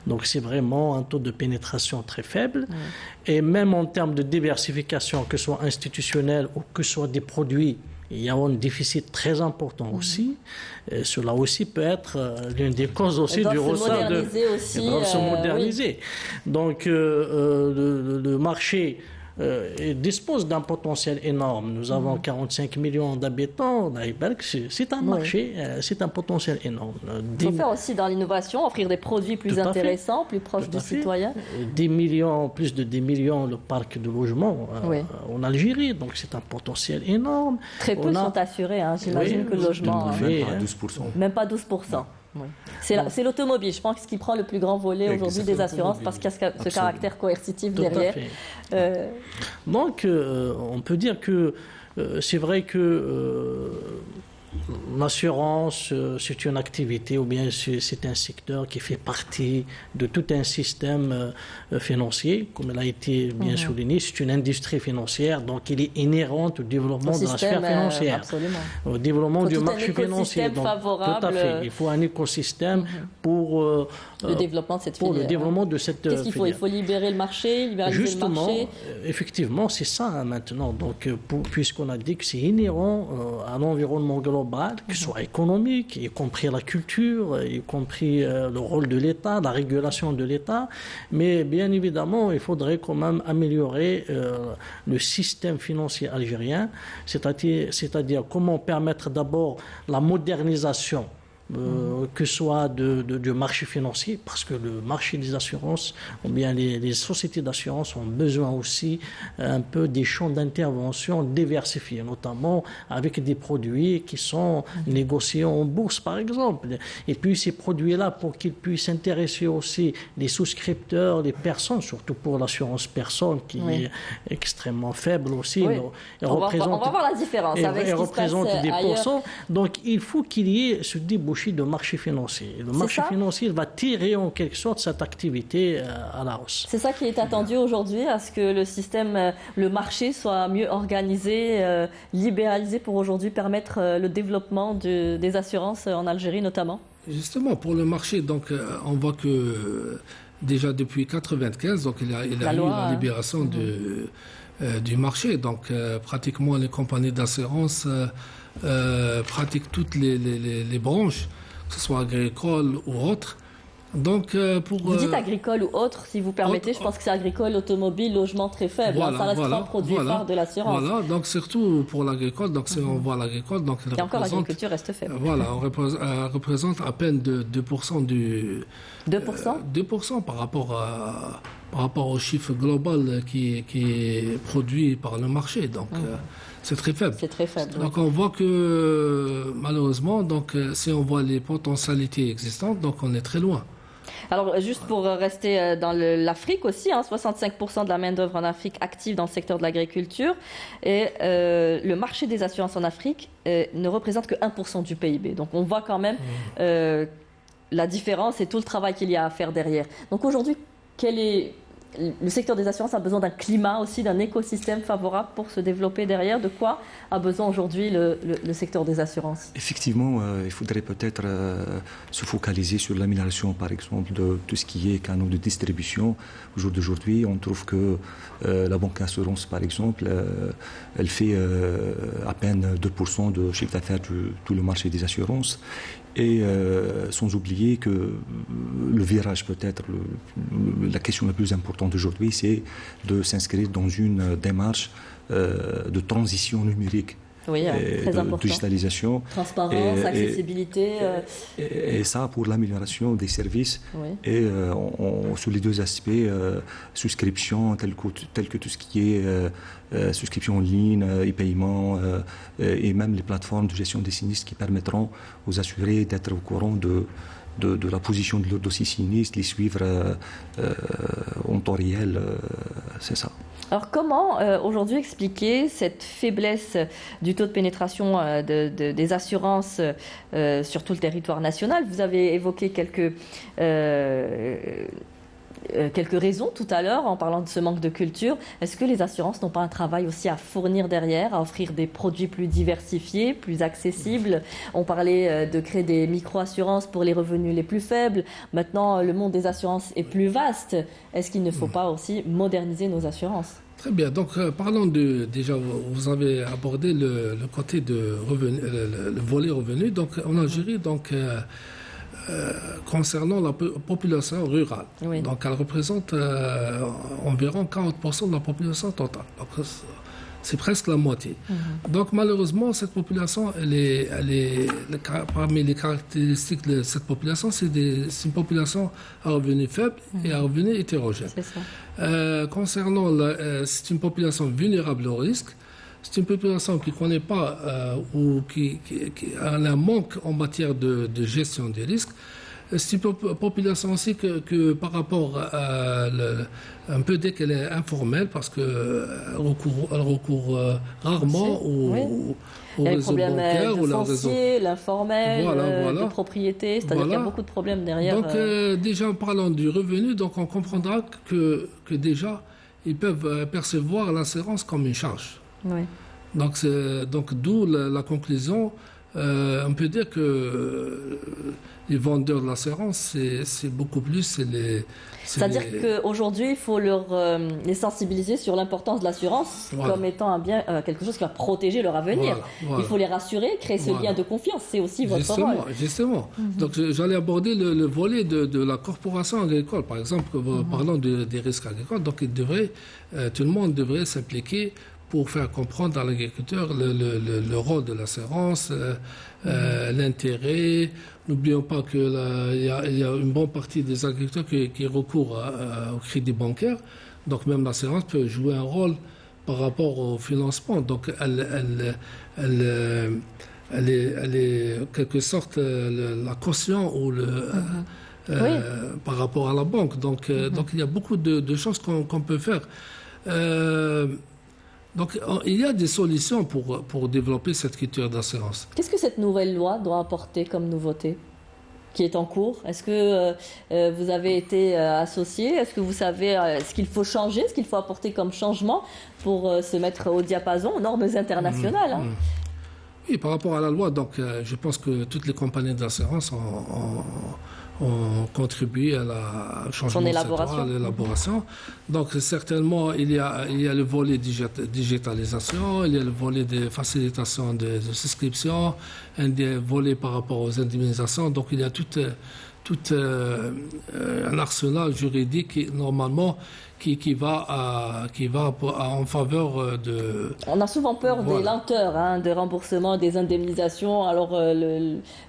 Donc c'est vraiment un taux de pénétration très faible. Et même en termes de diversification, que ce soit institutionnelle ou que ce soit des produits, il y a un déficit très important aussi. Et cela aussi peut être l'une des causes aussi du ressort de se moderniser. Donc le marché dispose d'un potentiel énorme. Nous avons 45 millions d'habitants. C'est un marché, c'est un potentiel énorme. Il faut faire aussi dans l'innovation, offrir des produits plus intéressants, plus proches du citoyen. 10 millions, plus de 10 millions le parc de logement en Algérie, donc c'est un potentiel énorme. Très peu sont assurés, j'imagine que le logement... Même pas 12%. Même pas 12%. Oui. C'est l'automobile, je pense, qui prend le plus grand volet aujourd'hui des assurances parce qu'il y a ce caractère coercitif derrière. Donc, on peut dire que c'est vrai que l'assurance, c'est une activité ou bien c'est un secteur qui fait partie de tout un système financier, comme elle a été bien souligné. C'est une industrie financière, donc il est inhérente au développement de la sphère financière, au développement du marché financier. Donc, favorable. Tout à fait. Il faut un écosystème pour le développement de cette filière. Pour le développement de cette Qu'est-ce qu'il faut? Il faut libérer le marché, libéraliser le marché. Effectivement, c'est ça maintenant. Donc, puisqu'on a dit que c'est inhérent à l'environnement global globale, qui soit économique, y compris la culture, y compris le rôle de l'État, la régulation de l'État. Mais bien évidemment, il faudrait quand même améliorer le système financier algérien, c'est-à-dire comment permettre d'abord la modernisation que ce soit du marché financier, parce que le marché des assurances, ou bien les sociétés d'assurance ont besoin aussi un peu des champs d'intervention diversifiés, notamment avec des produits qui sont négociés en bourse, par exemple. Et puis ces produits-là, pour qu'ils puissent intéresser aussi les souscripteurs, les personnes, surtout pour l'assurance personne, qui est extrêmement faible aussi. On va voir la différence avec ce qui se passe des ailleurs. pourcents. Donc il faut qu'il y ait ce débouché de marché financier. Le marché financier va tirer en quelque sorte cette activité à la hausse. C'est ça qui est attendu aujourd'hui, à ce que le système, le marché soit mieux organisé, libéralisé pour aujourd'hui permettre le développement des assurances en Algérie notamment. Justement, pour le marché, donc on voit que déjà depuis 1995, donc il y a eu la libération du marché. Donc pratiquement les compagnies d'assurance pratiquent toutes les branches, que ce soit agricole ou autre. Donc, vous dites agricole ou autre, si vous permettez, je pense que c'est agricole, automobile, logement très faible. Ça reste trois produits phares de l'assurance. Voilà, donc surtout pour l'agricole, donc si on voit l'agricole, donc et encore l'agriculture reste faible. Voilà, on représente à peine 2% du 2% par rapport au chiffre global qui est produit par le marché. Donc c'est très faible. C'est très faible. Donc on voit que malheureusement, donc si on voit les potentialités existantes, donc on est très loin. Alors, juste pour rester dans l'Afrique aussi, 65% de la main-d'œuvre en Afrique active dans le secteur de l'agriculture. Et le marché des assurances en Afrique ne représente que 1% du PIB. Donc, on voit quand même la différence et tout le travail qu'il y a à faire derrière. Donc, aujourd'hui, le secteur des assurances a besoin d'un climat aussi, d'un écosystème favorable pour se développer derrière. De quoi a besoin aujourd'hui le secteur des assurances? Effectivement, il faudrait peut-être se focaliser sur l'amélioration, par exemple, de tout ce qui est canaux de distribution. Au jour d'aujourd'hui, on trouve que la banque assurance, par exemple, elle fait à peine 2% de chiffre d'affaires de tout le marché des assurances. Et sans oublier que le virage, peut-être, la question la plus importante aujourd'hui, c'est de s'inscrire dans une démarche de transition numérique. Oui, très important. De digitalisation. Transparence, accessibilité. Et ça pour l'amélioration des services. Oui. Et sur les deux aspects, souscription, tel que tout ce qui est souscription en ligne, e-paiement, et même les plateformes de gestion des sinistres qui permettront aux assurés d'être au courant de la position de leur dossier sinistre, les suivre en temps réel, c'est ça. Alors comment aujourd'hui expliquer cette faiblesse du taux de pénétration des assurances sur tout le territoire national? Vous avez évoqué quelques raisons tout à l'heure en parlant de ce manque de culture. Est-ce que les assurances n'ont pas un travail aussi à fournir derrière, à offrir des produits plus diversifiés, plus accessibles? On parlait de créer des micro-assurances pour les revenus les plus faibles. Maintenant, le monde des assurances est plus vaste. Est-ce qu'il ne faut pas aussi moderniser nos assurances? Très bien. Donc, parlons déjà, vous avez abordé le côté de revenu, le volet revenu. Donc, en Algérie, donc, concernant la population rurale. Oui. Donc, elle représente environ 40% de la population totale. Donc, c'est presque la moitié. Donc, malheureusement, cette population, parmi les caractéristiques de cette population, c'est une population à revenus faibles et à revenus hétérogènes. C'est ça. Concernant, c'est une population vulnérable au risque. C'est une population qui ne connaît pas ou qui a un manque en matière de gestion des risques. C'est une population aussi que par rapport à un peu dès qu'elle est informelle, parce qu'elle recourt rarement au réseau bancaire ou le foncier, l'informel, de propriété, c'est-à-dire qu'il y a beaucoup de problèmes derrière. Donc déjà en parlant du revenu, donc on comprendra que déjà ils peuvent percevoir l'assurance comme une charge. Oui. Donc d'où la conclusion on peut dire que les vendeurs de l'assurance, c'est beaucoup plus C'est-à-dire qu'aujourd'hui, il faut les sensibiliser sur l'importance de l'assurance comme étant un bien, quelque chose qui va protéger leur avenir. Il faut les rassurer, créer ce lien de confiance. C'est aussi votre rôle. Justement. Donc, j'allais aborder le volet de la corporation agricole. Par exemple, parlant des risques agricoles, donc tout le monde devrait s'impliquer pour faire comprendre à l'agriculteur le rôle de l'assurance, l'intérêt. N'oublions pas qu'il y a une bonne partie des agriculteurs qui recourent au crédit bancaire. Donc même l'assurance peut jouer un rôle par rapport au financement. Donc elle est en quelque sorte la caution ou par rapport à la banque. Donc il y a beaucoup de choses qu'on peut faire. Donc, il y a des solutions pour développer cette culture d'assurance. Qu'est-ce que cette nouvelle loi doit apporter comme nouveauté qui est en cours? Est-ce que vous avez été associé? Est-ce que vous savez ce qu'il faut changer, ce qu'il faut apporter comme changement pour se mettre au diapason aux normes internationales Oui, par rapport à la loi, donc, je pense que toutes les compagnies d'assurance ont contribué à la changement de cette loi, à l'élaboration. Donc certainement, il y a le volet digitalisation, il y a le volet de facilitation de souscription, un des volets par rapport aux indemnisations. Donc il y a tout un arsenal juridique qui, normalement, qui va en faveur de... On a souvent peur des lenteurs de remboursement des indemnisations. Alors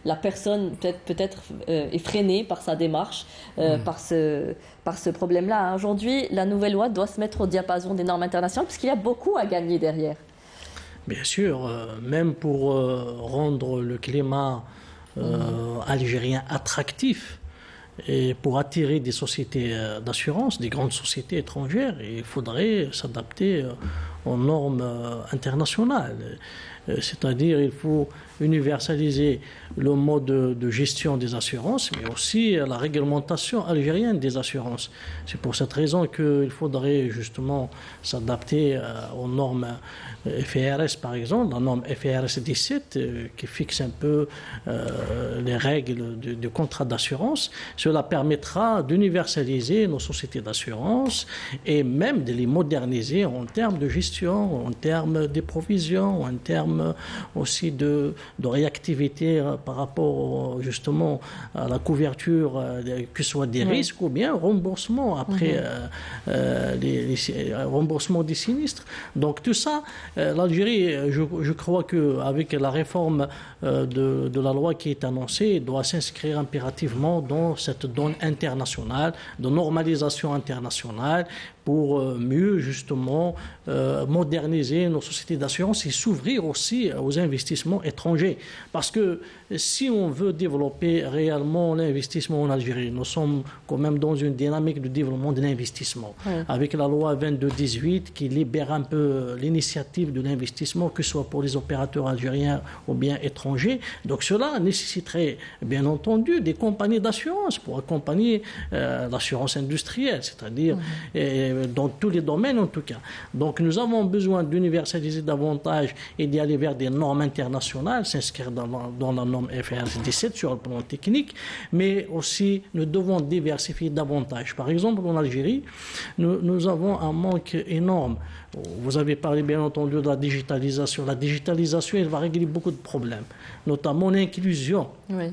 la personne peut-être est freinée par sa démarche, par ce problème-là. Aujourd'hui, la nouvelle loi doit se mettre au diapason des normes internationales puisqu'il y a beaucoup à gagner derrière. Bien sûr, même pour rendre le climat algérien attractif, et pour attirer des sociétés d'assurance, des grandes sociétés étrangères, il faudrait s'adapter aux normes internationales. C'est-à-dire il faut universaliser le mode de gestion des assurances, mais aussi la réglementation algérienne des assurances. C'est pour cette raison qu'il faudrait justement s'adapter aux normes FRS, par exemple, la norme FRS 17 qui fixe un peu les règles du contrat d'assurance. Cela permettra d'universaliser nos sociétés d'assurance et même de les moderniser en termes de gestion, en termes de provisions, en termes aussi de réactivité par rapport justement à la couverture, que ce soit des risques ou bien remboursement après les remboursements des sinistres. Donc tout ça, l'Algérie, je crois qu'avec la réforme de la loi qui est annoncée, doit s'inscrire impérativement dans cette donne internationale, de normalisation internationale, pour mieux justement moderniser nos sociétés d'assurance et s'ouvrir aussi aux investissements étrangers. Parce que si on veut développer réellement l'investissement en Algérie, nous sommes quand même dans une dynamique de développement de l'investissement. Avec la loi 22-18 qui libère un peu l'initiative de l'investissement, que ce soit pour les opérateurs algériens ou bien étrangers. Donc cela nécessiterait bien entendu des compagnies d'assurance pour accompagner l'assurance industrielle, c'est-à-dire dans tous les domaines en tout cas. Donc nous avons besoin d'universaliser davantage et d'y aller vers des normes internationales, s'inscrire dans la norme FRS 17 sur le plan technique, mais aussi nous devons diversifier davantage. Par exemple, en Algérie, nous avons un manque énorme. Vous avez parlé bien entendu de la digitalisation. La digitalisation, elle va régler beaucoup de problèmes, notamment l'inclusion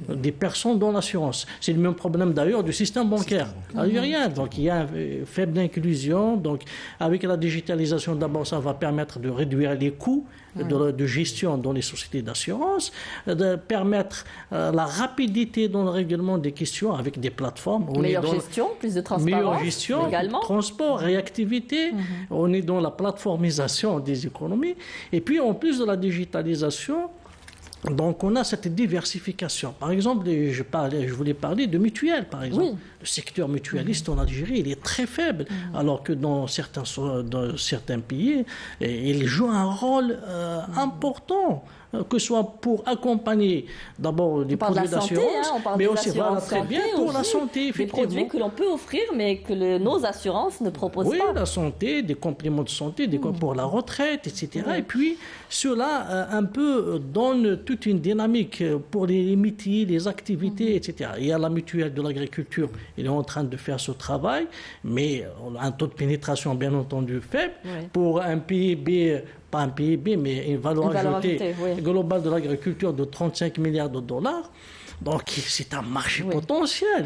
des personnes dans l'assurance. C'est le même problème d'ailleurs du système bancaire algérien. Donc il y a une faible inclusion. Donc avec la digitalisation, d'abord, ça va permettre de réduire les coûts de gestion dans les sociétés d'assurance, de permettre la rapidité dans le règlement des questions avec des plateformes. Meilleure gestion, plus de transparence. Meilleure gestion, également. Transport, réactivité. On est dans la plateformisation des économies. Et puis en plus de la digitalisation, donc on a cette diversification. Par exemple, je voulais parler de mutuelles, par exemple. Le secteur mutualiste en Algérie, il est très faible, alors que dans certains pays, il joue un rôle important que ce soit pour accompagner d'abord des produits d'assurance, mais aussi très bien pour la santé, effectivement. Des produits que l'on peut offrir, mais que nos assurances ne proposent pas. Oui, la santé, des compléments de santé, pour la retraite, etc. Et puis, cela un peu donne toute une dynamique pour les métiers, les activités, etc. Il y a la mutuelle de l'agriculture, il est en train de faire ce travail, mais un taux de pénétration bien entendu faible pour un PIB, pas un PIB, mais une valeur ajoutée globale de l'agriculture de 35 milliards de dollars. Donc, c'est un marché potentiel.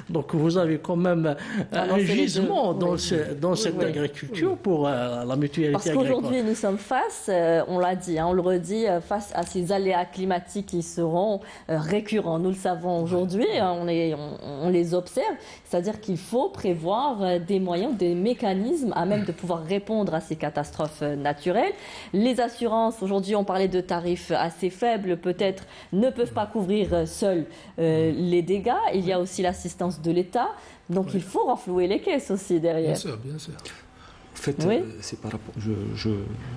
Donc, vous avez quand même un gisement dans cette agriculture pour la mutualité agricole. Parce qu'aujourd'hui, nous sommes face, on l'a dit, on le redit, face à ces aléas climatiques qui seront récurrents. Nous le savons aujourd'hui, on les observe. C'est-à-dire qu'il faut prévoir des moyens, des mécanismes à même de pouvoir répondre à ces catastrophes naturelles. Les assurances, aujourd'hui, on parlait de tarifs assez faibles, peut-être, ne peuvent pas couvrir seuls les dégâts. Il y a aussi l'assistance de l'État. Donc il faut renflouer les caisses aussi derrière. Bien sûr, bien sûr. En fait, c'est par rapport,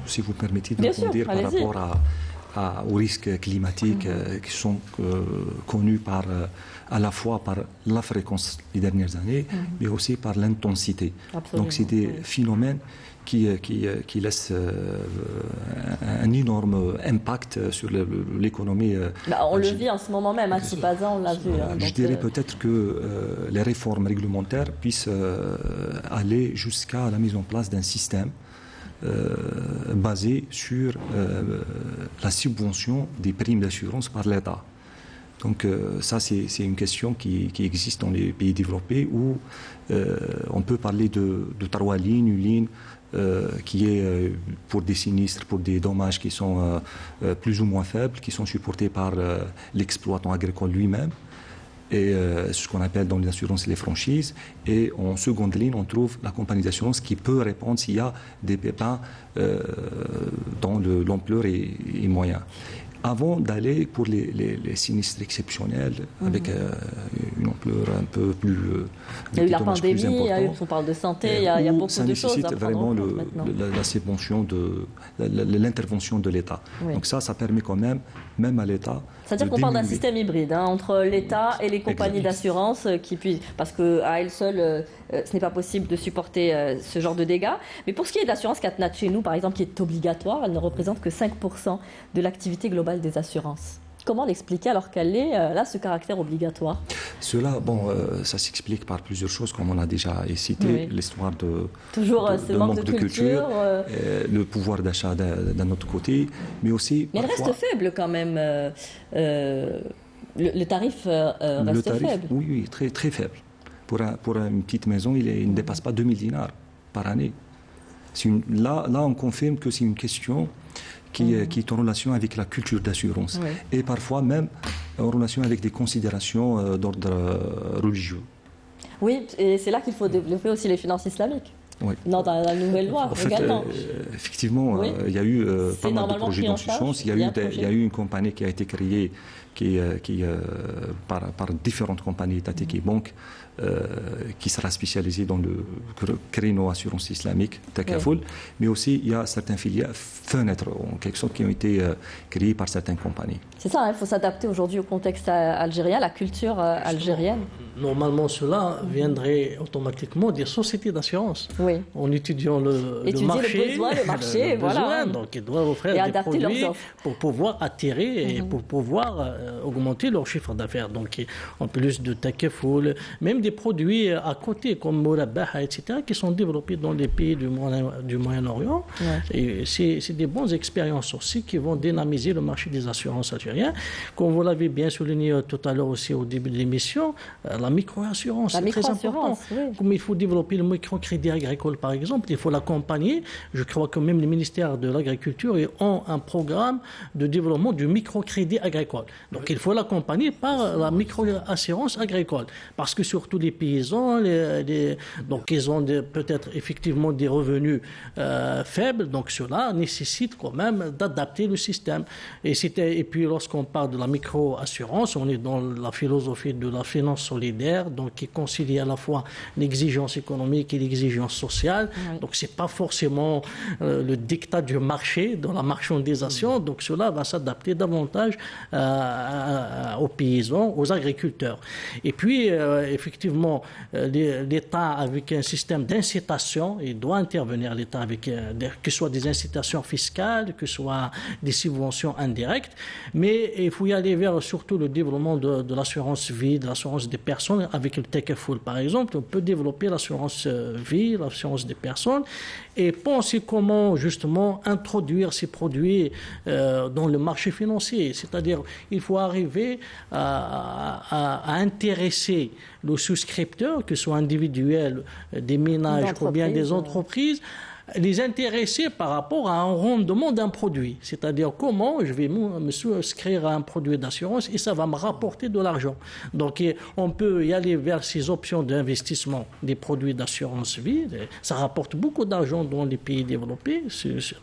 si vous permettez de répondre par rapport aux risques climatiques qui sont connus à la fois par la fréquence des dernières années, mais aussi par l'intensité. Donc c'est des phénomènes qui laisse un énorme impact sur l'économie. On le vit en ce moment même, à Tipaza, on l'a vu. Je dirais peut-être que les réformes réglementaires puissent aller jusqu'à la mise en place d'un système basé sur la subvention des primes d'assurance par l'État. Donc ça, c'est une question qui existe dans les pays développés où on peut parler de 3 lignes, une ligne qui est pour des sinistres, pour des dommages qui sont plus ou moins faibles, qui sont supportés par l'exploitant agricole lui-même. Et ce qu'on appelle dans les assurances les franchises. Et en seconde ligne, on trouve la compagnie d'assurance qui peut répondre s'il y a des pépins dont l'ampleur est moyenne. Avant d'aller pour les sinistres exceptionnels, avec une ampleur un peu plus... il y a eu la pandémie, on parle de santé, il y a beaucoup de choses. Ça nécessite vraiment la subvention, l'intervention de l'État. Donc ça permet quand même à l'État... C'est-à-dire qu'on parle d'un système hybride entre l'État et les compagnies d'assurance qui puissent... Parce qu'à elles seules, ce n'est pas possible de supporter ce genre de dégâts. Mais pour ce qui est de l'assurance CatNat chez nous, par exemple, qui est obligatoire, elle ne représente que 5% de l'activité globale des assurances. Comment l'expliquer alors qu'elle est là, ce caractère obligatoire? Cela, ça s'explique par plusieurs choses, comme on a déjà cité, l'histoire de manque de culture, le pouvoir d'achat d'un autre côté, mais aussi... Mais elle reste faible quand même. Le tarif reste faible. Oui, très, très faible. Pour une petite maison, il ne dépasse pas 2000 dinars par année. Là, on confirme que c'est une question qui est en relation avec la culture d'assurance et parfois même en relation avec des considérations d'ordre religieux. Oui, et c'est là qu'il faut développer aussi les finances islamiques. Dans la nouvelle loi également. Effectivement, il y a eu pas mal de projets dans ce sens. Il y a eu une compagnie qui a été créée par différentes compagnies étatiques et banques qui sera spécialisée dans le créneau assurance islamique, Takaful, mais aussi il y a certaines filières fenêtres, en quelque sorte, qui ont été créées par certaines compagnies. C'est ça, il faut s'adapter aujourd'hui au contexte algérien, la culture algérienne. Normalement, cela viendrait automatiquement des sociétés d'assurance. En étudiant le marché, voilà. Donc, ils doivent offrir des produits pour pouvoir attirer et pour pouvoir augmenter leur chiffre d'affaires. Donc, en plus de Takaful, même des produits à côté comme Mourabaha, etc., qui sont développés dans les pays du Moyen-Orient. Et c'est des bonnes expériences aussi qui vont dynamiser le marché des assurances algériennes. Comme vous l'avez bien souligné tout à l'heure aussi au début de l'émission, la micro-assurance, c'est très important. Comme il faut développer le microcrédit agricole, par exemple, il faut l'accompagner. Je crois que même le ministère de l'Agriculture ont un programme de développement du microcrédit agricole. Donc il faut l'accompagner par la micro-assurance agricole. Parce que surtout surtout les paysans, donc ils ont peut-être effectivement des revenus faibles, donc cela nécessite quand même d'adapter le système. Et puis lorsqu'on parle de la micro-assurance, on est dans la philosophie de la finance solidaire, donc qui concilie à la fois l'exigence économique et l'exigence sociale. Oui. Donc c'est pas forcément le dictat du marché, dans la marchandisation, donc cela va s'adapter davantage aux paysans, aux agriculteurs. Et puis effectivement, l'État avec un système d'incitation, il doit intervenir, l'État avec que ce soit des incitations fiscales, que ce soit des subventions indirectes, mais il faut y aller vers surtout le développement de l'assurance vie, de l'assurance des personnes. Avec le Takaful par exemple, on peut développer l'assurance vie, l'assurance des personnes, et penser comment justement introduire ces produits dans le marché financier. C'est-à-dire il faut arriver à intéresser le souscripteur, que ce soit individuel, des ménages ou bien des entreprises, les intéresser par rapport à un rendement d'un produit. C'est-à-dire comment je vais me souscrire à un produit d'assurance et ça va me rapporter de l'argent. Donc on peut y aller vers ces options d'investissement des produits d'assurance vie. Ça rapporte beaucoup d'argent dans les pays développés,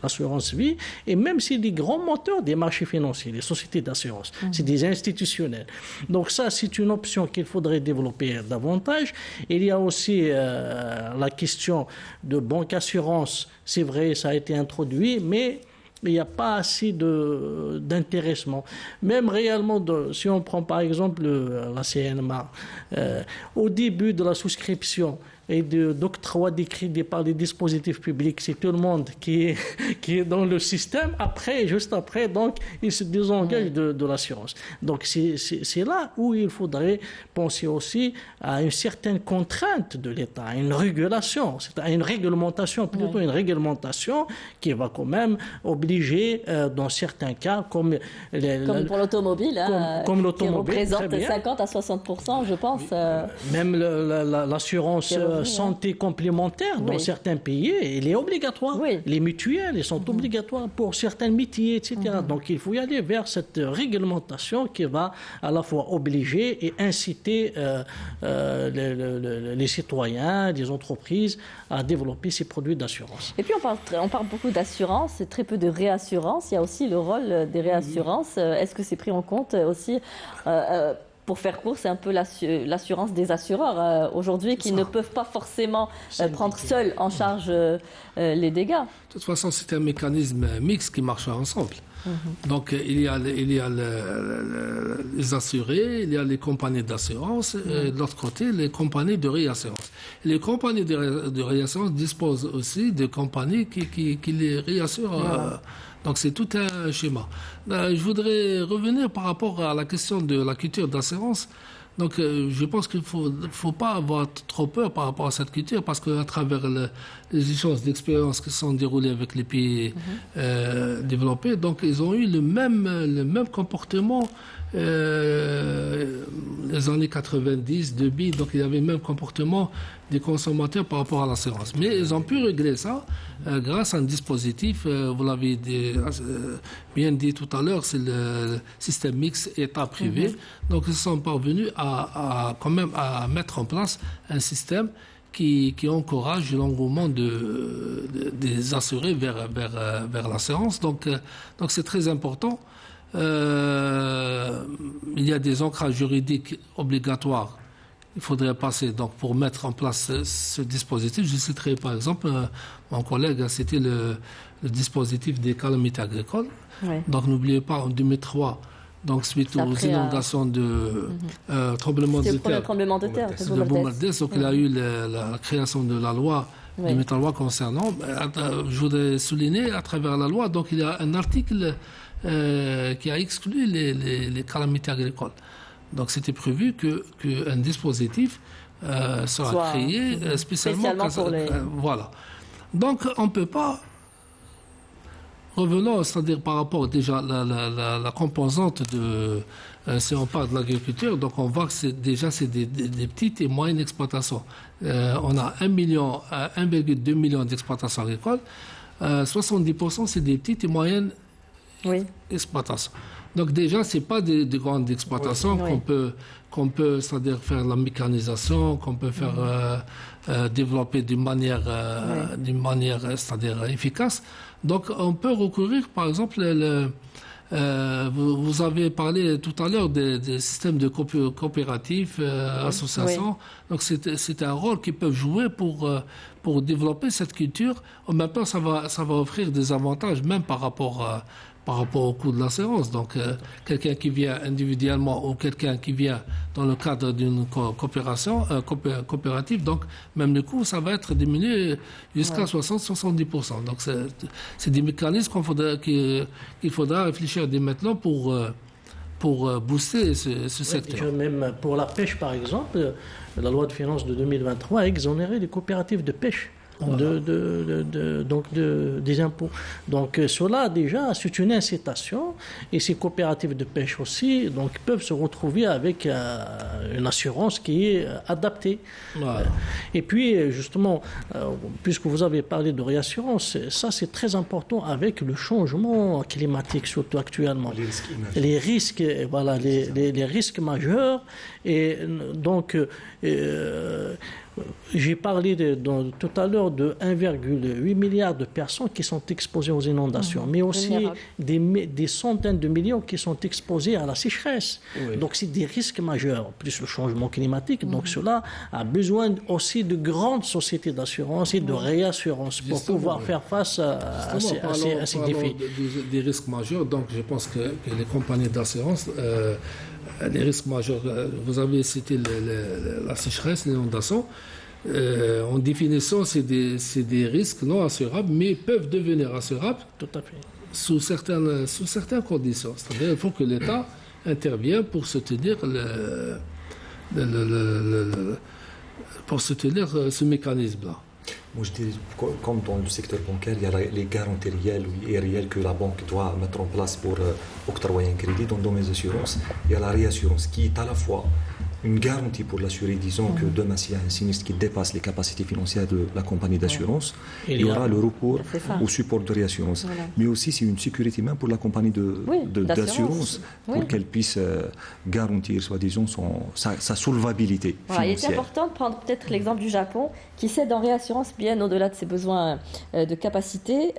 l'assurance vie. Et même si les grands moteurs des marchés financiers, les sociétés d'assurance, c'est des institutionnels. Donc ça, c'est une option qu'il faudrait développer davantage. Il y a aussi la question de banque assurance. C'est vrai, ça a été introduit, mais il n'y a pas assez d'intéressement. Même réellement, si on prend par exemple la CNMA, au début de la souscription et d'octroi des crédits par les dispositifs publics, c'est tout le monde qui est dans le système. Après, juste après, donc, il se désengage de l'assurance. Donc, c'est là où il faudrait penser aussi à une certaine contrainte de l'État, à une régulation, à une réglementation, plutôt une réglementation qui va quand même obliger, dans certains cas, comme pour l'automobile, comme l'automobile, qui représente 50 à 60%, je pense. Même l'assurance santé complémentaire dans certains pays, il est obligatoire. Oui. Les mutuelles, ils sont obligatoires pour certains métiers, etc. Donc il faut y aller vers cette réglementation qui va à la fois obliger et inciter les citoyens, les entreprises à développer ces produits d'assurance. Et puis on parle beaucoup d'assurance, très peu de réassurance. Il y a aussi le rôle des réassurances. Est-ce que c'est pris en compte aussi pour faire court, c'est un peu l'assurance des assureurs aujourd'hui qui ne peuvent pas forcément prendre seuls en charge les dégâts. De toute façon, c'est un mécanisme mixte qui marche ensemble. Donc, il y a les assurés, il y a les compagnies d'assurance, et de l'autre côté, les compagnies de réassurance. Les compagnies de réassurance disposent aussi de compagnies qui les réassurent. Donc, c'est tout un schéma. Je voudrais revenir par rapport à la question de la culture d'assurance. Donc, je pense qu'il ne faut pas avoir trop peur par rapport à cette culture parce qu'à travers les échanges d'expériences qui sont déroulés avec les pays développés, donc ils ont eu le même comportement les années 90, 2000, donc il y avait le même comportement des consommateurs par rapport à l'assurance. Mais ils ont pu régler ça grâce à un dispositif, vous l'avez bien dit tout à l'heure, c'est le système mixte État-privé. Donc ils sont parvenus quand même à mettre en place un système qui encourage l'engouement des assurés vers l'assurance. Donc c'est très important. Il y a des ancrages juridiques obligatoires. Il faudrait passer donc pour mettre en place ce dispositif. Je citerai par exemple mon collègue a cité le dispositif des calamités agricoles. Oui. Donc n'oubliez pas en 2003. Donc suite aux inondations de tremblements de terre, de Boumardès, donc il y a eu la création de la loi, de la loi concernant. Je voudrais souligner à travers la loi, donc il y a un article qui a exclu les calamités agricoles. Donc c'était prévu qu'un dispositif sera créé spécialement pour les... voilà. Donc on ne peut pas... Revenons, c'est-à-dire par rapport déjà à la composante si on parle de l'agriculture, donc on voit que c'est des petites et moyennes exploitations. On a 1,2 million d'exploitations agricoles. 70% c'est des petites et moyennes exploitations. Donc déjà, ce n'est pas des grandes exploitations qu'on peut, c'est-à-dire faire la mécanisation, qu'on peut faire développer d'une manière, c'est-à-dire efficace. Donc, on peut recourir, par exemple, vous avez parlé tout à l'heure des systèmes de coopératifs, associations. Donc, c'est un rôle qu'ils peuvent jouer pour développer cette culture. En même temps, ça va offrir des avantages, même par rapport au coût de l'assurance. Donc, quelqu'un qui vient individuellement ou quelqu'un qui vient dans le cadre d'une coopérative, donc même le coût, ça va être diminué jusqu'à 60-70%. Donc, c'est des mécanismes qu'il faudra réfléchir dès maintenant pour booster ce secteur. Même pour la pêche, par exemple, la loi de finances de 2023 a exonéré les coopératives de pêche. Voilà. Des impôts. Donc cela déjà c'est une incitation et ces coopératives de pêche aussi donc peuvent se retrouver avec une assurance qui est adaptée. Voilà. Et puis justement puisque vous avez parlé de réassurance, ça c'est très important avec le changement climatique surtout actuellement. Les risques voilà les risques majeurs et donc j'ai parlé tout à l'heure de 1,8 milliard de personnes qui sont exposées aux inondations, mais aussi des centaines de millions qui sont exposés à la sécheresse. Oui. Donc c'est des risques majeurs, plus le changement climatique. Donc cela a besoin aussi de grandes sociétés d'assurance et de réassurance pour pouvoir faire face à ces défis. Des risques majeurs, donc je pense que les compagnies d'assurance... les risques majeurs, vous avez cité la sécheresse, l'inondation. En définition, c'est des risques non assurables, mais peuvent devenir assurables. Tout à fait. Sous certaines conditions. C'est-à-dire qu'il faut que l'État intervienne pour soutenir ce mécanisme-là. Moi, je dis, comme dans le secteur bancaire, il y a les garanties réelles que la banque doit mettre en place pour octroyer un crédit. Dans le domaine des assurances, il y a la réassurance qui est à la fois une garantie pour l'assuré, disons que demain, s'il y a un sinistre qui dépasse les capacités financières de la compagnie d'assurance, il y aura le recours au support de réassurance. Voilà. Mais aussi, c'est une sécurité même pour la compagnie d'assurance, pour qu'elle puisse garantir, soi-disant, sa solvabilité financière. Il est important de prendre peut-être l'exemple du Japon, qui cède en réassurance bien au-delà de ses besoins de capacité,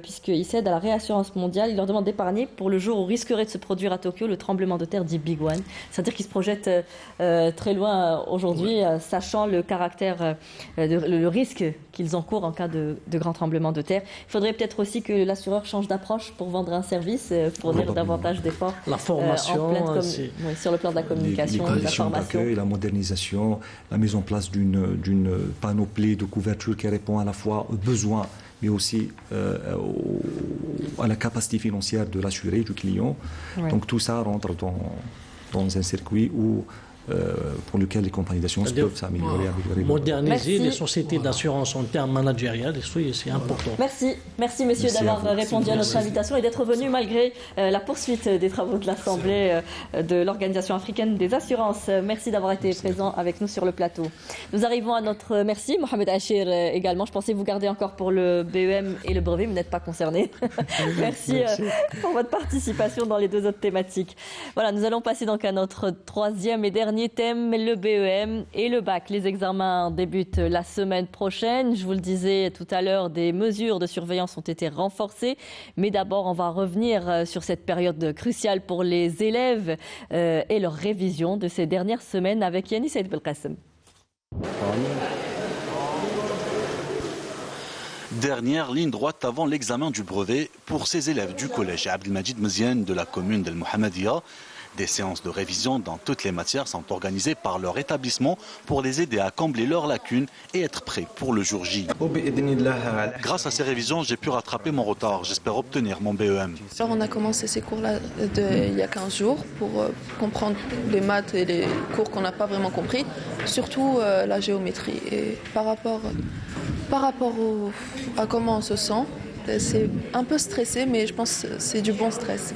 puisqu'il cède à la réassurance mondiale. Il leur demande d'épargner pour le jour où risquerait de se produire à Tokyo le tremblement de terre dit Big One. C'est-à-dire qu'ils se projettent très loin aujourd'hui, sachant le caractère, le risque qu'ils encourent en cas de grand tremblement de terre. Il faudrait peut-être aussi que l'assureur change d'approche pour vendre un service, fournir davantage d'efforts. La formation, sur le plan de la communication, les conditions d'accueil, la modernisation, la mise en place d'une panoplie de couverture qui répond à la fois aux besoins mais aussi à la capacité financière de l'assuré, du client. Ouais. Donc tout ça rentre dans un circuit où pour lequel les compagnies d'assurance peuvent s'améliorer. Moderniser les sociétés d'assurance en termes managériels, c'est important. Merci messieurs d'avoir répondu à notre invitation et d'être venus malgré la poursuite des travaux de l'Assemblée de l'Organisation africaine des assurances. Merci d'avoir été présent avec nous sur le plateau. Nous arrivons à notre merci. Mohamed Achir également. Je pensais vous garder encore pour le BEM et le brevet, mais vous n'êtes pas concerné. Merci pour votre participation dans les deux autres thématiques. Voilà, nous allons passer donc à notre troisième et dernier thème, le BEM et le bac. Les examens débutent la semaine prochaine. Je vous le disais tout à l'heure, des mesures de surveillance ont été renforcées. Mais d'abord, on va revenir sur cette période cruciale pour les élèves et leur révision de ces dernières semaines avec Yanis Saïd Belkacem. Dernière ligne droite avant l'examen du brevet pour ces élèves du collège Abdelmajid Meziane de la commune d'El Mohammedia. Des séances de révision dans toutes les matières sont organisées par leur établissement pour les aider à combler leurs lacunes et être prêts pour le jour J. Grâce à ces révisions, j'ai pu rattraper mon retard. J'espère obtenir mon BEM. Alors on a commencé ces cours-là il y a 15 jours pour comprendre les maths et les cours qu'on n'a pas vraiment compris, surtout la géométrie. Et par rapport à comment on se sent, c'est un peu stressé, mais je pense que c'est du bon stress.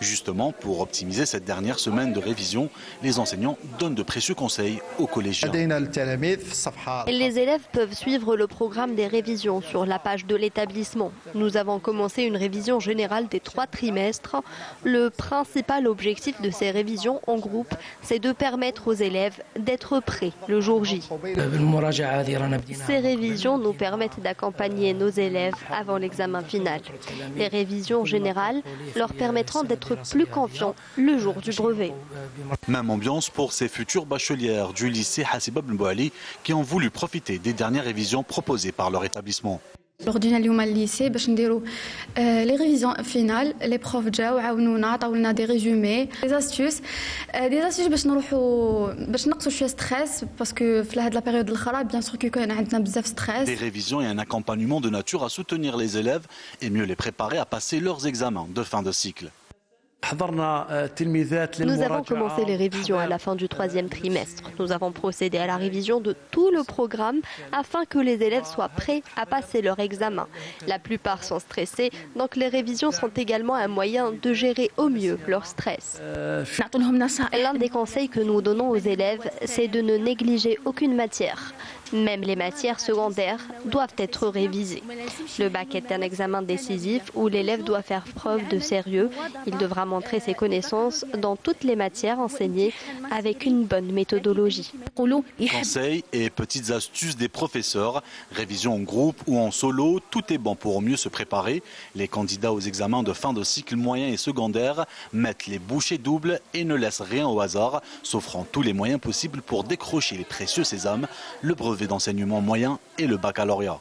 Justement, pour optimiser cette dernière semaine de révision, les enseignants donnent de précieux conseils aux collégiens. Les élèves peuvent suivre le programme des révisions sur la page de l'établissement. Nous avons commencé une révision générale des 3 trimestres. Le principal objectif de ces révisions en groupe, c'est de permettre aux élèves d'être prêts le jour J. Ces révisions nous permettent d'accompagner nos élèves avant l'examen final. Les révisions générales leur permettront d'être plus confiants le jour du brevet. Même ambiance pour ces futures bachelières du lycée Hassiba Ben Bouali qui ont voulu profiter des dernières révisions proposées par leur établissement. Lors du lycée, les révisions finales, les profs جاو عاونونا عطاولنا des résumés, des astuces باش نقصوا شويه stress parce que في هذه la période الأخرى bien sûr كيكون عندنا بزاف stress. Des révisions et un accompagnement de nature à soutenir les élèves et mieux les préparer à passer leurs examens de fin de cycle. Nous avons commencé les révisions à la fin du 3e trimestre. Nous avons procédé à la révision de tout le programme afin que les élèves soient prêts à passer leur examen. La plupart sont stressés, donc les révisions sont également un moyen de gérer au mieux leur stress. L'un des conseils que nous donnons aux élèves, c'est de ne négliger aucune matière. Même les matières secondaires doivent être révisées. Le bac est un examen décisif où l'élève doit faire preuve de sérieux. Il devra montrer ses connaissances dans toutes les matières enseignées avec une bonne méthodologie. Conseils et petites astuces des professeurs, révision en groupe ou en solo, tout est bon pour mieux se préparer. Les candidats aux examens de fin de cycle moyen et secondaire mettent les bouchées doubles et ne laissent rien au hasard, s'offrant tous les moyens possibles pour décrocher les précieux sésames, le brevet d'enseignement moyen et le baccalauréat.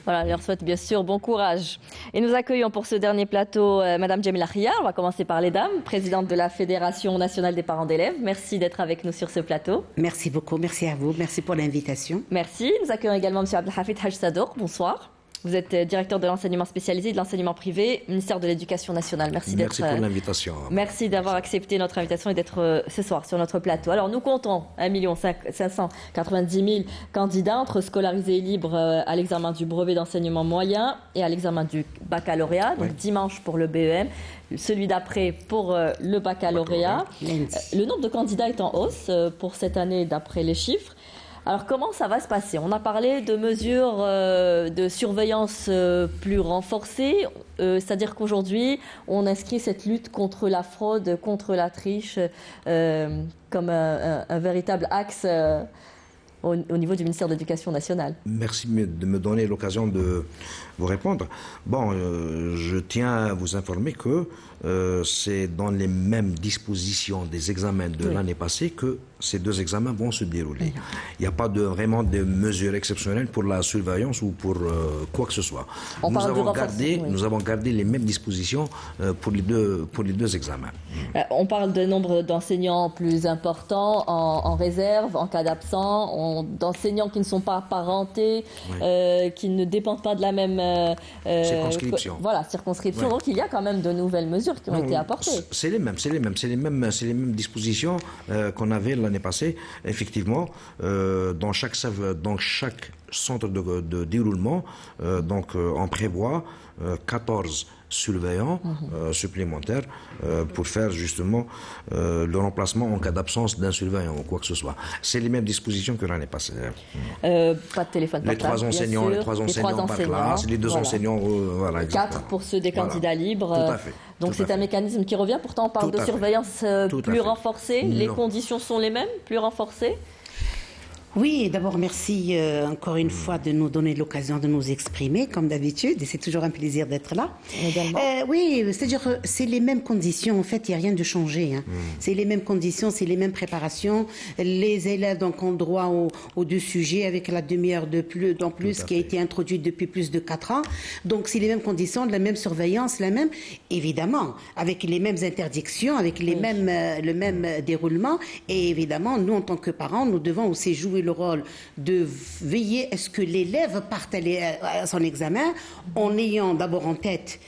Voilà, on leur souhaite bien sûr bon courage. Et nous accueillons pour ce dernier plateau Madame Djamila Khiyar. On va commencer par les dames, présidente de la Fédération nationale des parents d'élèves. Merci d'être avec nous sur ce plateau. Merci beaucoup, merci à vous, merci pour l'invitation. Merci. Nous accueillons également M. Abdelhafid Haj Sadour. Bonsoir. Vous êtes directeur de l'enseignement spécialisé et de l'enseignement privé, ministère de l'Éducation nationale. Merci pour l'invitation. Merci d'avoir accepté notre invitation et d'être ce soir sur notre plateau. Alors, nous comptons 1 590 000 candidats entre scolarisés et libres à l'examen du brevet d'enseignement moyen et à l'examen du baccalauréat. Donc, dimanche pour le BEM, celui d'après pour le baccalauréat. Le nombre de candidats est en hausse pour cette année d'après les chiffres. Alors comment ça va se passer? On a parlé de mesures de surveillance plus renforcées, c'est-à-dire qu'aujourd'hui on inscrit cette lutte contre la fraude, contre la triche comme un véritable axe au niveau du ministère de l'Éducation nationale. Merci de me donner l'occasion de vous répondre. Bon, je tiens à vous informer que c'est dans les mêmes dispositions des examens de l'année passée que ces 2 examens vont se dérouler. Il n'y a pas vraiment de mesures exceptionnelles pour la surveillance ou pour quoi que ce soit. Nous avons gardé les mêmes dispositions pour les deux examens. On parle de nombre d'enseignants plus importants en réserve, en cas d'absent, d'enseignants qui ne sont pas parentés, qui ne dépendent pas de la même circonscription. Voilà, circonscription. Donc il y a quand même de nouvelles mesures qui ont été apportées. C'est les mêmes dispositions qu'on avait l'année passée. Effectivement, dans chaque centre de déroulement, on prévoit 14 surveillants supplémentaires pour faire justement le remplacement en cas d'absence d'un surveillant ou quoi que ce soit. C'est les mêmes dispositions que l'année passée. Pas de téléphone portable, les trois enseignants par classe, les 2 enseignants, voilà. 4 pour ceux des candidats libres. Tout à fait. Donc c'est un mécanisme qui revient. Pourtant on parle de surveillance plus renforcée. Les conditions sont les mêmes, plus renforcées. Oui, d'abord merci encore une fois de nous donner l'occasion de nous exprimer comme d'habitude et c'est toujours un plaisir d'être là. Oui, c'est-à-dire c'est les mêmes conditions, en fait il n'y a rien de changé. C'est les mêmes conditions, c'est les mêmes préparations. Les élèves donc ont droit aux 2 sujets avec la demi-heure de plus en plus qui a été introduite depuis plus de 4 ans. Donc c'est les mêmes conditions, la même surveillance, la même, évidemment, avec les mêmes interdictions, avec le même déroulement et évidemment nous en tant que parents, nous devons aussi jouer le rôle de veiller à ce que l'élève parte à son examen en ayant d'abord en tête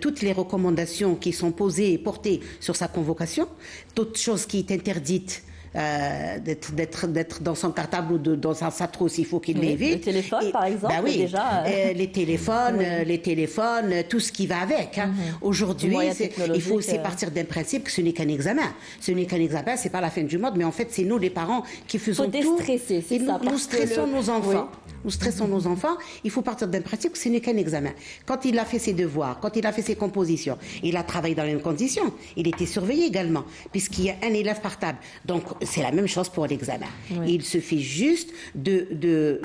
toutes les recommandations qui sont posées et portées sur sa convocation, toute chose qui est interdite d'être dans son cartable ou dans sa trousse, il faut qu'il l'évite. Le téléphone, par exemple, déjà. Les téléphones, tout ce qui va avec. Aujourd'hui, il faut aussi partir d'un principe que ce n'est qu'un examen. Ce n'est qu'un examen, c'est pas la fin du monde, mais en fait, c'est nous les parents qui faisons tout. Déstresser, c'est ça. Nous stressons nos enfants. Nous stressons nos enfants. Il faut partir d'un principe que ce n'est qu'un examen. Quand il a fait ses devoirs, quand il a fait ses compositions, il a travaillé dans les mêmes conditions. Il était surveillé également, puisqu'il y a un élève par table. Donc, c'est la même chose pour l'examen. Oui. Il suffit juste de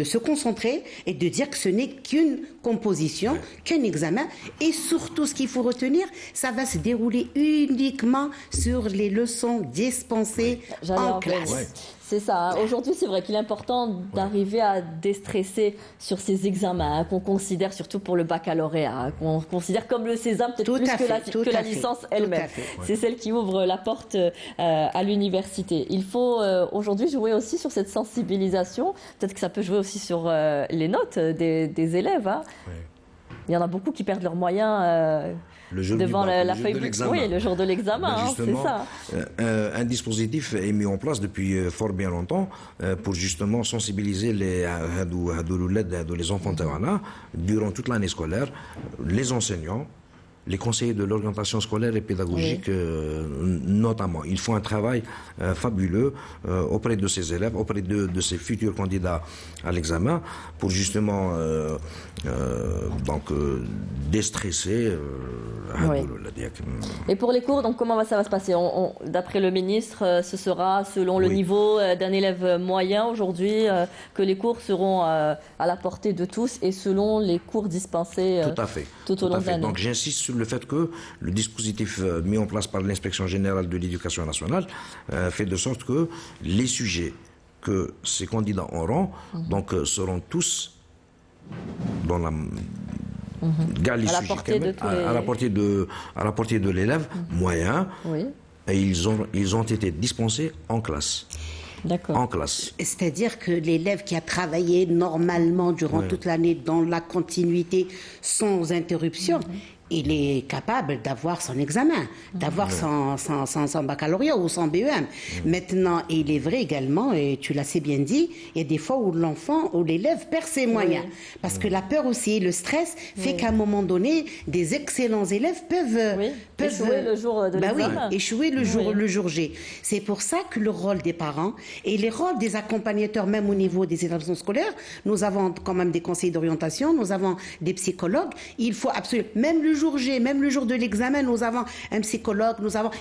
se concentrer et de dire que ce n'est qu'une composition, qu'un examen. Et surtout, ce qu'il faut retenir, ça va se dérouler uniquement sur les leçons dispensées en classe. Ouais. C'est ça. Aujourd'hui, c'est vrai qu'il est important d'arriver à déstresser sur ces examens qu'on considère, surtout pour le baccalauréat, qu'on considère comme le sésame, peut-être plus que la licence elle-même. C'est celle qui ouvre la porte à l'université. Il faut aujourd'hui jouer aussi sur cette sensibilisation. Peut-être que ça peut jouer aussi sur les notes des élèves. Hein. Oui. Il y en a beaucoup qui perdent leurs moyens. Devant la feuille de l'examen. Oui, le jour de l'examen, c'est ça. Un dispositif est mis en place depuis fort bien longtemps pour justement sensibiliser les enfants durant toute l'année scolaire, les enseignants, les conseillers de l'orientation scolaire et pédagogique notamment. Ils font un travail fabuleux auprès de ces élèves, auprès de ces futurs candidats à l'examen pour justement déstresser. Et pour les cours, donc comment ça va se passer? D'après le ministre, ce sera selon le niveau d'un élève moyen aujourd'hui que les cours seront à la portée de tous et selon les cours dispensés tout au long de l'année. Donc j'insiste sur le fait que le dispositif mis en place par l'Inspection générale de l'éducation nationale fait de sorte que les sujets que ces candidats auront seront tous dans la à la portée de l'élève moyen, et ils ont été dispensés en classe. En classe. C'est-à-dire que l'élève qui a travaillé normalement durant toute l'année dans la continuité sans interruption, il est capable d'avoir son examen, d'avoir son baccalauréat ou son BEM. Maintenant, il est vrai également, et tu l'as assez bien dit, il y a des fois où l'enfant, où l'élève perd ses moyens. Parce que la peur aussi, le stress, fait qu'à un moment donné, des excellents élèves peuvent échouer le jour de l'examen. Échouer le jour J. C'est pour ça que le rôle des parents et les rôles des accompagnateurs, même au niveau des établissements scolaires, nous avons quand même des conseillers d'orientation, nous avons des psychologues. Il faut absolument, même le jour J, même le jour de l'examen, nous avons un psychologue,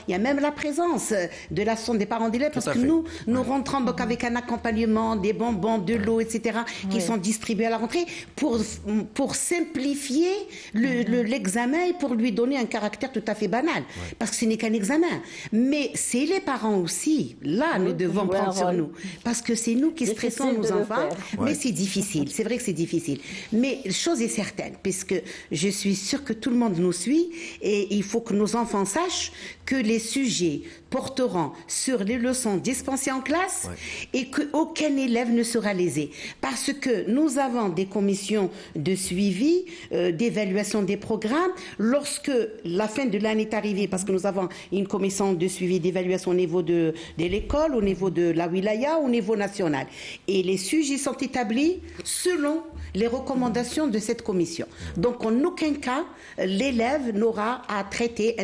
il y a même la présence de l'association des parents d'élèves, parce que nous rentrons donc avec un accompagnement, des bonbons, de l'eau, etc., qui sont distribués à la rentrée pour simplifier l'examen et pour lui donner un caractère tout à fait banal, parce que ce n'est qu'un examen. Mais c'est les parents aussi, là, nous devons prendre sur nous, parce que c'est nous qui stressons nos enfants, mais c'est difficile, c'est vrai que c'est difficile. Mais chose est certaine, puisque je suis sûre que tout le monde nous suit, et il faut que nos enfants sachent que les sujets porteront sur les leçons dispensées en classe et qu'aucun élève ne sera lésé. Parce que nous avons des commissions de suivi, d'évaluation des programmes. Lorsque la fin de l'année est arrivée, parce que nous avons une commission de suivi d'évaluation au niveau de l'école, au niveau de la wilaya, au niveau national. Et les sujets sont établis selon les recommandations de cette commission. Donc en aucun cas, l'élève n'aura à traiter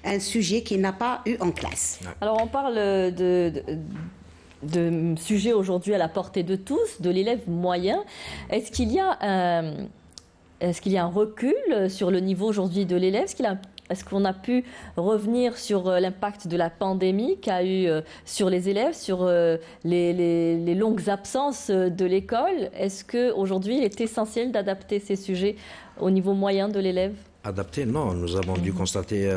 un sujet qu'il n'a pas eu en classe. Alors on parle de sujets aujourd'hui à la portée de tous, de l'élève moyen. Est-ce qu'il y a un recul sur le niveau aujourd'hui de l'élève? Est-ce qu'on a pu revenir sur l'impact de la pandémie qu'a eu sur les élèves, sur les longues absences de l'école? Est-ce qu'aujourd'hui, il est essentiel d'adapter ces sujets au niveau moyen de l'élève? Adapté, non. Nous avons dû constater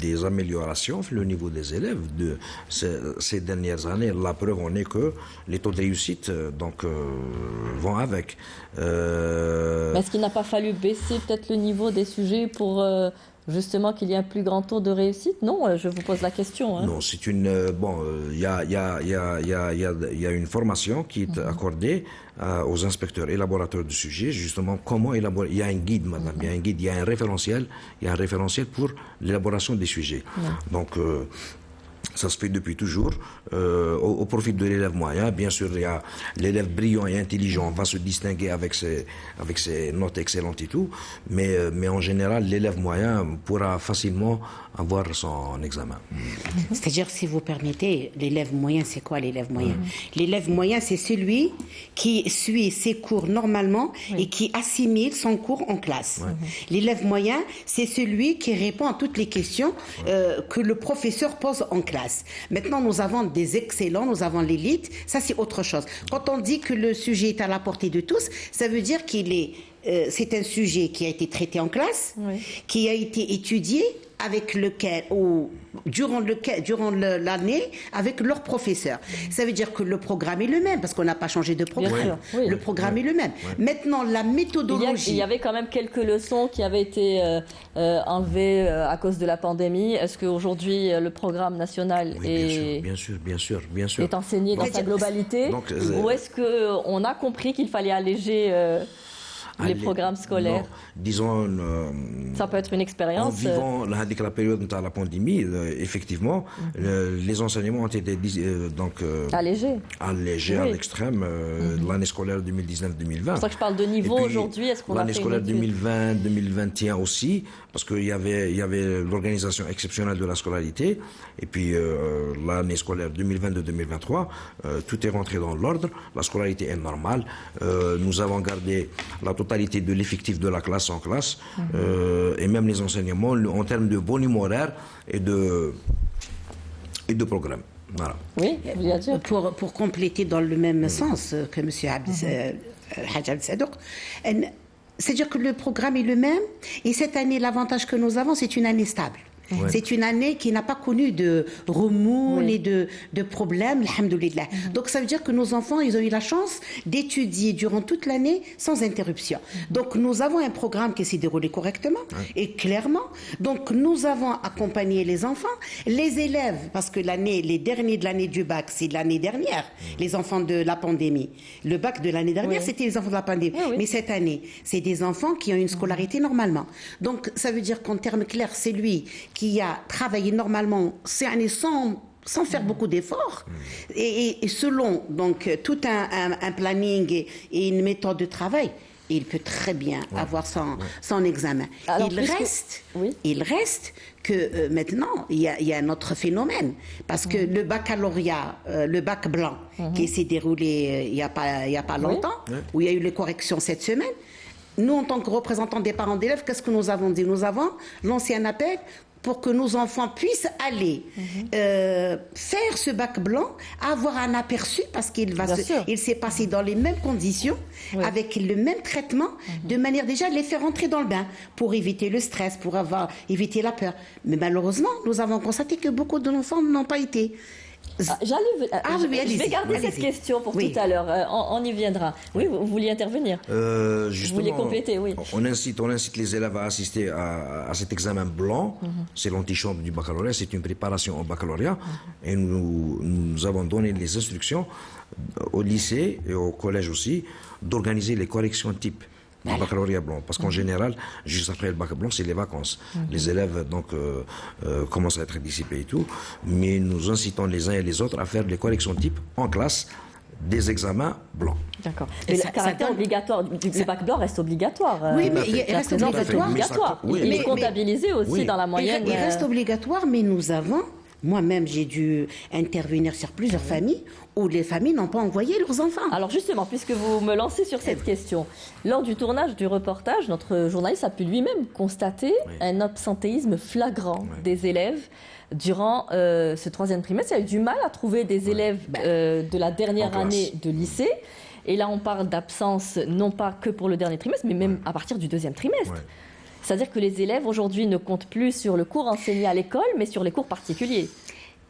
des améliorations au niveau des élèves de ces dernières années. La preuve en est que les taux de réussite vont avec. Mais est-ce qu'il n'a pas fallu baisser peut-être le niveau des sujets pour justement qu'il y ait un plus grand taux de réussite? Non, je vous pose la question. Hein. Non, c'est une... il y a une formation qui est accordée aux inspecteurs élaborateurs de sujets, justement, comment élaborer. Il y a un guide, madame, il y a un guide, il y a un référentiel pour l'élaboration des sujets. Donc, Ça se fait depuis toujours, au profit de l'élève moyen. Bien sûr, il y a l'élève brillant et intelligent va se distinguer avec ses notes excellentes et tout, mais en général, l'élève moyen pourra facilement avoir son examen. C'est-à-dire, si vous permettez, l'élève moyen, c'est quoi l'élève moyen? L'élève moyen, c'est celui qui suit ses cours normalement et qui assimile son cours en classe. L'élève moyen, c'est celui qui répond à toutes les questions que le professeur pose en classe. Maintenant, nous avons des excellents, nous avons l'élite, ça c'est autre chose. Quand on dit que le sujet est à la portée de tous, ça veut dire c'est un sujet qui a été traité en classe, qui a été étudié avec lequel, ou durant l'année, avec leur professeur. Ça veut dire que le programme est le même, parce qu'on n'a pas changé de programme. Le programme est le même. Maintenant, la méthodologie... Il y avait quand même quelques leçons qui avaient été enlevées à cause de la pandémie. Est-ce qu'aujourd'hui, le programme national est enseigné dans sa globalité? Ou est-ce qu'on a compris qu'il fallait alléger... les programmes scolaires? Non, disons... ça peut être une expérience. En vivant la période de la pandémie, effectivement, les enseignements ont été allégés à l'extrême l'année scolaire 2019-2020. C'est pour ça que je parle de niveau aujourd'hui. Est-ce qu'on a fait l'année scolaire 2020-2021 aussi, parce qu'il y avait l'organisation exceptionnelle de la scolarité, et puis l'année scolaire 2022-2023, tout est rentré dans l'ordre, la scolarité est normale, nous avons gardé la totalité de l'effectif de la classe en classe, et même les enseignements en termes de volume horaire et de programme. Voilà. Oui, bien sûr. Pour compléter dans le même sens que M. Hadj Abdel Sadouk, c'est-à-dire que le programme est le même, et cette année, l'avantage que nous avons, c'est une année stable. C'est une année qui n'a pas connu de remous ni de problèmes, alhamdoulilah. Donc ça veut dire que nos enfants, ils ont eu la chance d'étudier durant toute l'année sans interruption. Donc nous avons un programme qui s'est déroulé correctement et clairement. Donc nous avons accompagné les enfants, les élèves, parce que les derniers de l'année du bac, c'est l'année dernière, les enfants de la pandémie. Le bac de l'année dernière, c'était les enfants de la pandémie. Mais cette année, c'est des enfants qui ont une scolarité normalement. Donc ça veut dire qu'en termes clairs, c'est lui qui a travaillé normalement ces années sans faire beaucoup d'efforts et selon donc tout un planning et une méthode de travail, il peut très bien avoir son examen. Alors, il reste que maintenant, il y a un autre phénomène, parce que le baccalauréat, le bac blanc, qui s'est déroulé il n'y a pas longtemps, où il y a eu les corrections cette semaine, nous, en tant que représentants des parents d'élèves, qu'est-ce que nous avons dit? Nous avons lancé un appel pour que nos enfants puissent aller faire ce bac blanc, avoir un aperçu, parce qu'il s'est passé dans les mêmes conditions, avec le même traitement, de manière déjà de les faire entrer dans le bain, pour éviter le stress, pour éviter la peur. Mais malheureusement, nous avons constaté que beaucoup d'enfants n'ont pas été. Je vais garder cette question pour tout à l'heure. On y viendra. Oui, vous vouliez intervenir. Vous vouliez compléter, oui. On incite les élèves à assister à cet examen blanc. C'est l'antichambre du baccalauréat. C'est une préparation au baccalauréat. Et nous avons donné les instructions au lycée et au collège aussi d'organiser les corrections types. Le baccalauréat blanc, parce qu'en général, juste après le bac blanc, c'est les vacances. Les élèves donc commencent à être dissipés et tout, mais nous incitons les uns et les autres à faire les corrections types en classe des examens blancs. D'accord. Mais le caractère obligatoire du bac blanc reste obligatoire. Oui, mais il reste obligatoire. Il est comptabilisé aussi dans la moyenne. Il reste obligatoire, mais nous avons... Moi-même, j'ai dû intervenir sur plusieurs familles où les familles n'ont pas envoyé leurs enfants. Alors justement, puisque vous me lancez sur cette question, lors du tournage du reportage, notre journaliste a pu lui-même constater un absentéisme flagrant des élèves durant ce troisième trimestre. Il y a eu du mal à trouver des élèves de la dernière année de lycée. Et là, on parle d'absence non pas que pour le dernier trimestre, mais même à partir du deuxième trimestre. C'est-à-dire que les élèves aujourd'hui ne comptent plus sur le cours enseigné à l'école, mais sur les cours particuliers.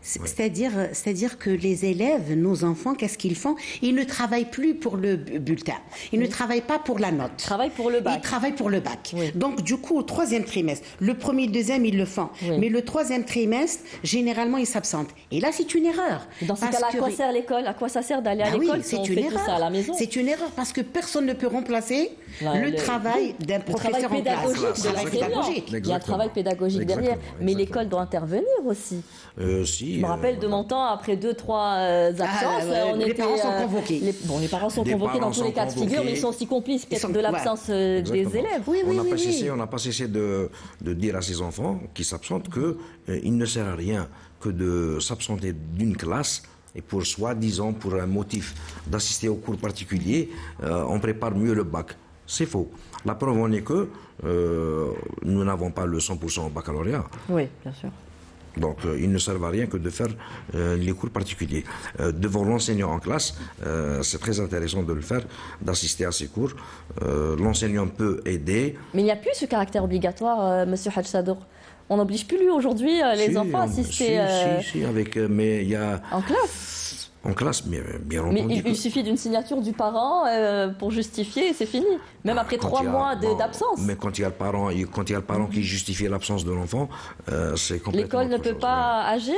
C'est-à-dire que les élèves, nos enfants, qu'est-ce qu'ils font? Ils ne travaillent plus pour le bulletin. Ils ne travaillent pas pour la note. Ils travaillent pour le bac. Ils travaillent pour le bac. Donc, du coup, au troisième trimestre, le premier et le deuxième, ils le font. Mais le troisième trimestre, généralement, ils s'absentent. Et là, c'est une erreur. Dans ce cas-là, à quoi sert l'école? À quoi ça sert d'aller à l'école si on fait tout ça à la maison? C'est une erreur, parce que personne ne peut remplacer le travail d'un professeur en classe. Il y a un travail pédagogique derrière. Mais l'école doit intervenir aussi. Si, dit. Je me rappelle de mon temps, après 2-3 absences, les parents sont convoqués. Les parents sont convoqués dans tous les cas de figure, mais ils sont aussi complices de l'absence des élèves. On n'a pas cessé de dire à ces enfants qui s'absentent qu'il ne sert à rien que de s'absenter d'une classe et pour soi-disant, pour un motif d'assister au cours particulier, on prépare mieux le bac. C'est faux. La preuve en est que nous n'avons pas le 100% au baccalauréat. Oui, bien sûr. Donc, il ne sert à rien que de faire les cours particuliers. Devant l'enseignant en classe, c'est très intéressant de le faire, d'assister à ces cours. L'enseignant peut aider. Mais il n'y a plus ce caractère obligatoire, Monsieur Hadj Sadour. On n'oblige plus lui aujourd'hui les enfants à assister. Mais il y a. En classe. En classe, mais bien entendu. Mais il suffit d'une signature du parent pour justifier et c'est fini. Même après 3 mois d'absence. Mais quand il y a le parent qui justifie l'absence de l'enfant, c'est complètement. L'école ne peut pas agir.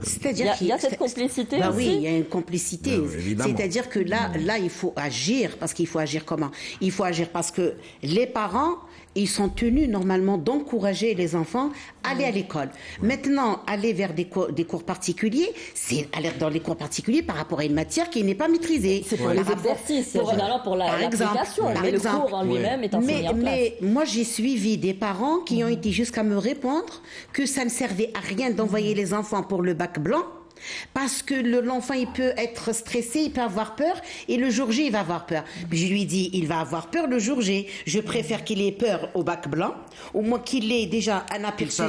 C'est-à-dire qu'il y a cette complicité aussi. Oui, il y a une complicité. C'est-à-dire que là, il faut agir. Parce qu'il faut agir comment? Il faut agir parce que les parents, ils sont tenus normalement d'encourager les enfants à aller à l'école. Maintenant, aller vers des cours particuliers, c'est aller dans les cours particuliers par rapport à une matière qui n'est pas maîtrisée. C'est pour les exercices, généralement pour l'application. Mais le cours en lui-même est enseigné en classe. Mais moi, j'ai suivi des parents qui ont été jusqu'à me répondre que ça ne servait à rien d'envoyer les enfants pour le bac blanc. Parce que l'enfant, il peut être stressé, il peut avoir peur, et le jour J, il va avoir peur. Puis je lui dis, il va avoir peur le jour J. Je préfère qu'il ait peur au bac blanc, au moins qu'il ait déjà un aperçu.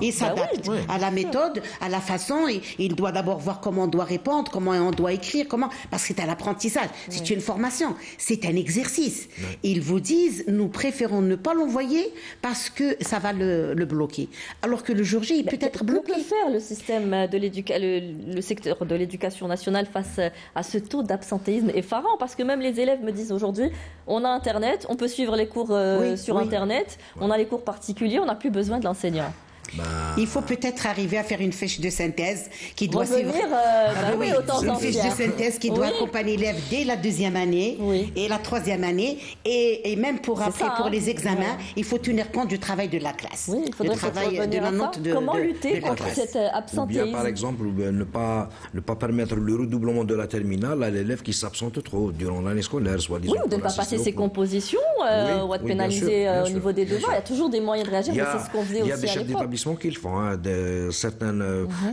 Il s'adapte à la méthode, à la façon, et il doit d'abord voir comment on doit répondre, comment on doit écrire, parce que c'est un apprentissage, c'est une formation, c'est un exercice. Ils vous disent, nous préférons ne pas l'envoyer parce que ça va le bloquer. Alors que le jour J, il peut être bloqué. Que peut faire le système de le secteur de l'éducation nationale face à ce taux d'absentéisme effarant, parce que même les élèves me disent aujourd'hui, on a Internet, on peut suivre les cours sur Internet, on a les cours particuliers, on n'a plus besoin de l'enseignant. Il faut peut-être arriver à faire une fiche de synthèse qui doit suivre. Une fiche de synthèse qui doit accompagner l'élève dès la 2e année et la 3e année, et même pour après pour les examens, il faut tenir compte du travail de la classe, du travail de la note de comment lutter contre cet absentéisme. Ou bien par exemple ne pas permettre le redoublement de la terminale à l'élève qui s'absente trop durant l'année scolaire, soit-disant. Oui, ou de ne pas passer ses compositions ou être pénalisé au niveau des devoirs. Il y a toujours des moyens de réagir, mais c'est ce qu'on faisait aussi à l'époque. Qu'ils font.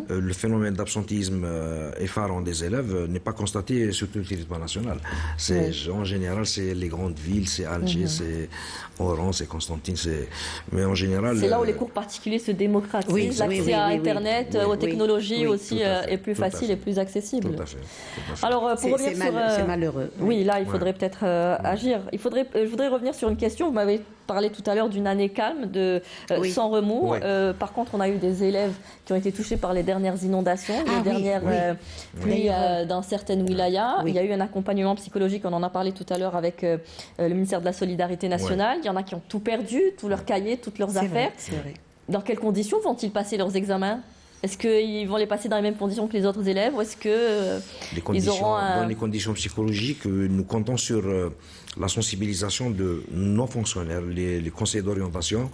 Le phénomène d'absentisme effarant des élèves n'est pas constaté sur tout le territoire national. En général, c'est les grandes villes, c'est Alger, c'est Oran, c'est Constantine. Mais en général... C'est là où les cours particuliers se démocratisent. L'accès à Internet, aux technologies aussi est plus facile et plus accessible. Tout à fait. Alors, pour revenir sur... C'est malheureux. Oui, là, il faudrait peut-être agir. Je voudrais revenir sur une question. Vous m'avez parlé tout à l'heure d'une année calme, sans remous. Par contre, on a eu des élèves qui ont été touchés par les dernières inondations, les dernières pluies dans certaines wilayas. Il y a eu un accompagnement psychologique, on en a parlé tout à l'heure avec le ministère de la Solidarité nationale. Il y en a qui ont tout perdu, tous leurs cahiers, toutes leurs affaires. Vrai. Dans quelles conditions vont-ils passer leurs examens ? Est-ce qu'ils vont les passer dans les mêmes conditions que les autres élèves ou est-ce qu'ils auront dans les conditions psychologiques, nous comptons sur la sensibilisation de nos fonctionnaires, les conseillers d'orientation,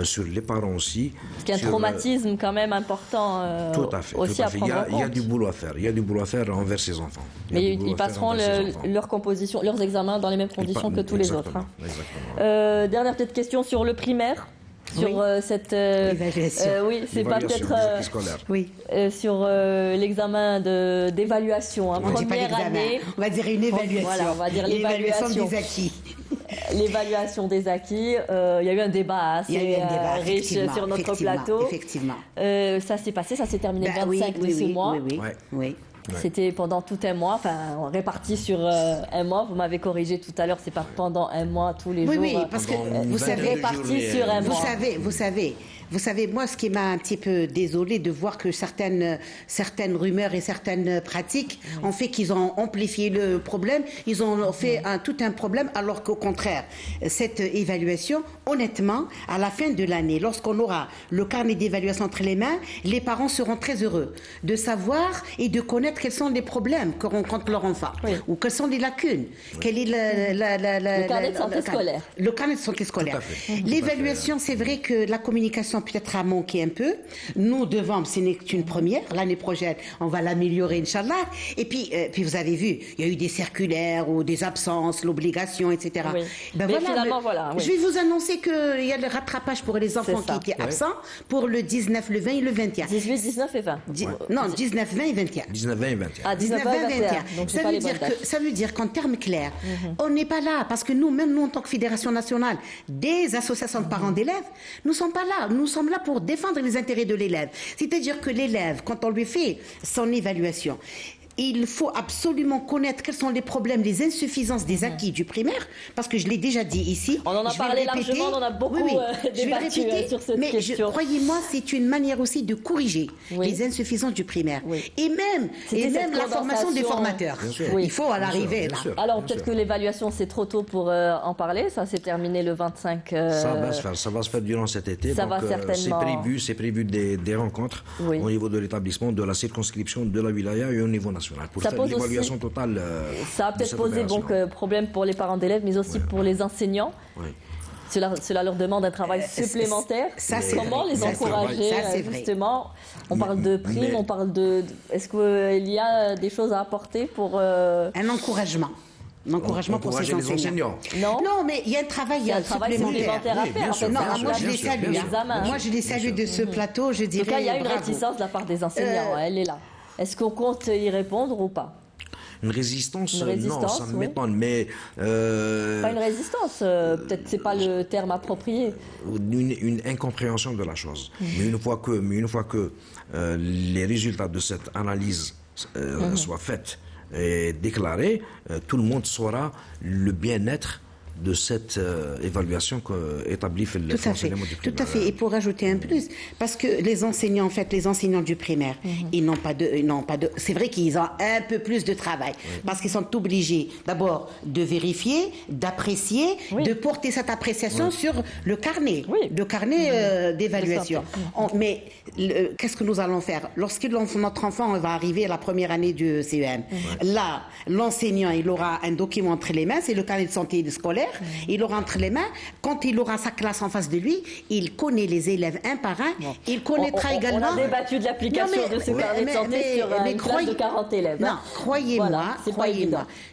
sur les parents aussi. Parce qu'il y a un traumatisme quand même important tout à fait, aussi tout à à prendre en compte. Il y a du boulot à faire. Il y a du boulot à faire envers ces enfants. Mais ils passeront leurs examens dans les mêmes conditions que tous les autres. Exactement. Dernière petite question sur le primaire. Sur cette évaluation. C'est pas peut-être sur l'examen d'évaluation première année. On va dire une évaluation. Voilà, on va dire l'évaluation des acquis. L'évaluation des acquis. Il y a eu un débat assez riche sur notre plateau. Effectivement. Ça s'est passé, ça s'est terminé le 25 de ce mois. Oui. C'était pendant tout un mois, réparti sur un mois. Vous m'avez corrigé tout à l'heure, c'est pas pendant un mois, tous les jours. Oui, parce que vous savez, réparti sur un mois. Vous savez, moi, ce qui m'a un petit peu désolée de voir que certaines rumeurs et certaines pratiques ont fait qu'ils ont amplifié le problème, ils ont fait tout un problème, alors qu'au contraire, cette évaluation, honnêtement, à la fin de l'année, lorsqu'on aura le carnet d'évaluation entre les mains, les parents seront très heureux de savoir et de connaître quels sont les problèmes que rencontre leur enfant, ou quelles sont les lacunes, quel est le carnet de santé scolaire. Le carnet de santé scolaire. L'évaluation, c'est vrai que la communication peut-être a manqué un peu. Nous devons, ce n'est qu'une première. L'année prochaine, on va l'améliorer, Inch'Allah. Et puis vous avez vu, il y a eu des circulaires ou des absences, l'obligation, etc. Oui. Ben mais voilà, finalement, voilà. Je vais vous annoncer qu'il y a le rattrapage pour les enfants qui étaient absents pour le 19, le 20 et le 21. 18, 19 et 20. Non, 19, 20 et 21. 19, 20 et 21. Ah, 19, 20 et 21. Donc, ça veut dire qu'en termes clairs, on n'est pas là, parce que nous, même nous, en tant que Fédération nationale des associations de parents d'élèves, nous ne sommes pas là. Nous sommes là pour défendre les intérêts de l'élève. C'est-à-dire que l'élève, quand on lui fait son évaluation, il faut absolument connaître quels sont les problèmes, les insuffisances des acquis du primaire, parce que je l'ai déjà dit ici. On en a parlé largement, on en a beaucoup débattu sur cette question. Mais croyez-moi, c'est une manière aussi de corriger les insuffisances du primaire. Et même la formation des formateurs. Il faut à l'arrivée. Alors peut-être que l'évaluation, c'est trop tôt pour en parler. Ça s'est terminé le 25. Ça va se faire durant cet été. Ça va certainement. C'est prévu des rencontres au niveau de l'établissement, de la circonscription, de la wilaya et au niveau national. Pour faire l'évaluation totale. Ça a peut-être posé problème pour les parents d'élèves, mais aussi pour les enseignants. Cela leur demande un travail supplémentaire. Comment les encourager justement? On parle de primes, on parle de... Est-ce qu'il y a des choses à apporter pour... Un encouragement. L'encouragement pour ces enseignants. Non, mais il y a un travail supplémentaire à faire. Moi, je les salue. Moi, je les salue de ce plateau. Je dirais. En tout cas, il y a une réticence de la part des enseignants. Elle est là. Est-ce qu'on compte y répondre ou pas? Une résistance, non, ça m'étonne, mais... Pas une résistance, peut-être c'est pas le terme approprié. Une incompréhension de la chose. Mais une fois que les résultats de cette analyse soient faits et déclarés, tout le monde saura le bien-être de cette évaluation qu'établit le fonctionnement du primaire. Tout à fait. Et pour ajouter un plus, parce que les enseignants, en fait, les enseignants du primaire, ils n'ont pas de. C'est vrai qu'ils ont un peu plus de travail, parce qu'ils sont obligés d'abord de vérifier, d'apprécier, de porter cette appréciation sur le carnet, d'évaluation. Mais qu'est-ce que nous allons faire lorsque notre enfant va arriver à la première année du CEM? Là, l'enseignant, il aura un document entre les mains, c'est le carnet de santé scolaire. Il aura entre les mains, quand il aura sa classe en face de lui, il connaît les élèves un par un, il connaîtra également... On a débattu de l'application de ce carnet de santé sur une classe de 40 élèves. Non, croyez-moi,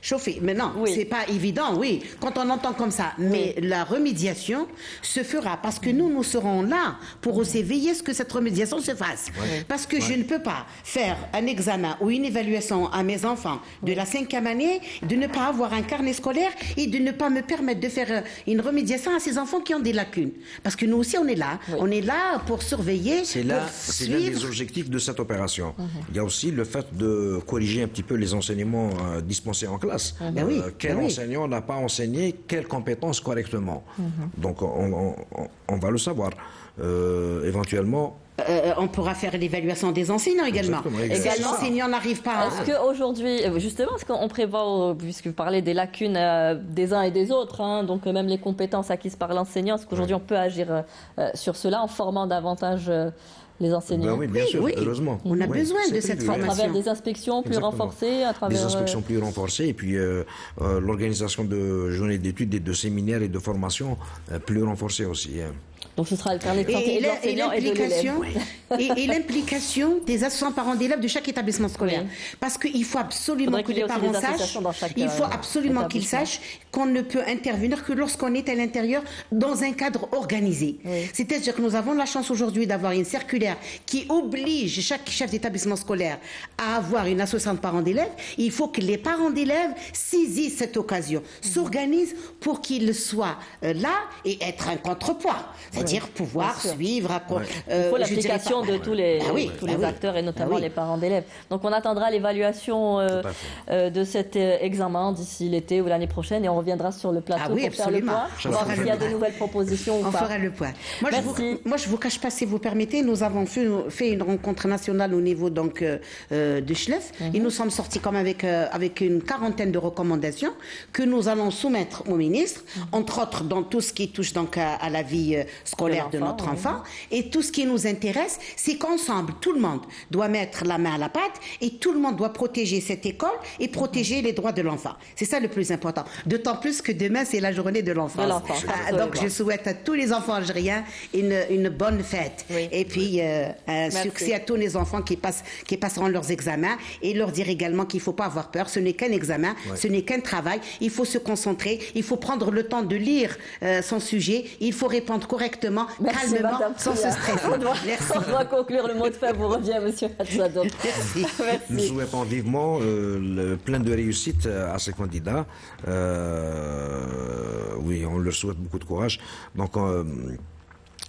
chauffez. Mais non, c'est pas évident, quand on entend comme ça. Mais la remédiation se fera, parce que nous serons là pour aussi veiller à ce que cette remédiation se fasse. Parce que je ne peux pas faire un examen ou une évaluation à mes enfants de la 5e année, de ne pas avoir un carnet scolaire et de ne pas me permettre de faire une remédiation à ces enfants qui ont des lacunes. Parce que nous aussi, on est là. On est là pour surveiller, c'est l'un des objectifs de cette opération. Il y a aussi le fait de corriger un petit peu les enseignements dispensés en classe. Quel enseignant n'a pas enseigné quelles compétences correctement? Donc, on va le savoir. Éventuellement... on pourra faire l'évaluation des enseignants également. L'enseignant n'arrive pas... Est-ce qu'aujourd'hui, justement, est-ce qu'on prévoit, puisque vous parlez des lacunes des uns et des autres, donc même les compétences acquises par l'enseignant, est-ce qu'aujourd'hui on peut agir sur cela en formant davantage les enseignants? Oui, bien sûr, heureusement. On a besoin de cette formation. À travers des inspections plus renforcées, à travers... Des inspections plus renforcées, et puis l'organisation de journées d'études et de séminaires et de formations plus renforcées aussi. Donc ce sera le carnet de santé de l'enseignant et de l'élève. Et l'implication des assistants parents d'élèves de chaque établissement scolaire. Parce qu'il faut absolument que les parents sachent, il faut absolument qu'ils sachent qu'on ne peut intervenir que lorsqu'on est à l'intérieur dans un cadre organisé. C'est-à-dire que nous avons la chance aujourd'hui d'avoir une circulaire qui oblige chaque chef d'établissement scolaire à avoir une association de parents d'élèves. Il faut que les parents d'élèves saisissent cette occasion, s'organisent pour qu'ils soient là et être un contrepoids. C'est-à-dire pouvoir suivre... Il faut l'application de tous les acteurs et notamment les parents d'élèves. Donc on attendra l'évaluation de cet examen d'ici l'été ou l'année prochaine et on reviendra sur le plateau pour faire le point, voir s'il y a de nouvelles propositions ou pas. On fera le point. Moi, je ne vous cache pas, si vous permettez, nous avons fait une rencontre nationale au niveau de Schlef et nous sommes sortis comme avec une quarantaine de recommandations que nous allons soumettre au ministre, entre autres dans tout ce qui touche donc à la vie scolaire de notre enfant. Et tout ce qui nous intéresse, c'est qu'ensemble, tout le monde doit mettre la main à la pâte et tout le monde doit protéger cette école et protéger les droits de l'enfant. C'est ça le plus important. D'autant plus que demain, c'est la journée de l'enfance. Donc, je souhaite à tous les enfants algériens une bonne fête. Et puis, un succès à tous les enfants qui passeront leurs examens et leur dire également qu'il ne faut pas avoir peur. Ce n'est qu'un examen, ce n'est qu'un travail. Il faut se concentrer, il faut prendre le temps de lire son sujet, il faut répondre correctement, calmement, sans se stresser. On doit conclure. Le mot de fin vous revient, monsieur Hatzado. Merci. Nous souhaitons vivement plein de réussite à ces candidats. Oui, on leur souhaite beaucoup de courage. Donc,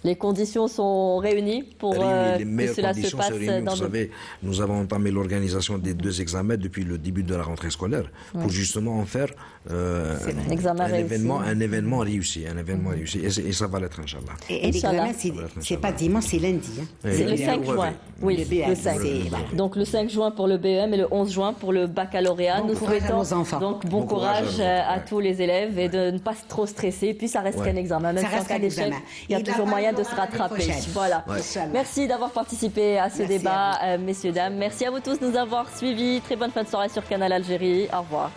les conditions sont réunies pour que cela se passe Vous savez, nous avons entamé l'organisation des 2 examens depuis le début de la rentrée scolaire pour justement en faire un événement réussi. Et ça va l'être, Inch'Allah. Et l'examen, c'est pas dimanche, c'est lundi. C'est le 5 juin. Oui, le 5. Donc le 5 juin pour le BEM et le 11 juin pour le baccalauréat. Nous souhaitons donc bon courage à tous les élèves et de ne pas trop stresser. Puis ça reste qu'un examen. Même si en cas d'échec, il y a toujours moyen de se rattraper. Voilà. Merci d'avoir participé à ce débat, messieurs, dames. Merci à vous tous de nous avoir suivis. Très bonne fin de soirée sur Canal Algérie. Au revoir.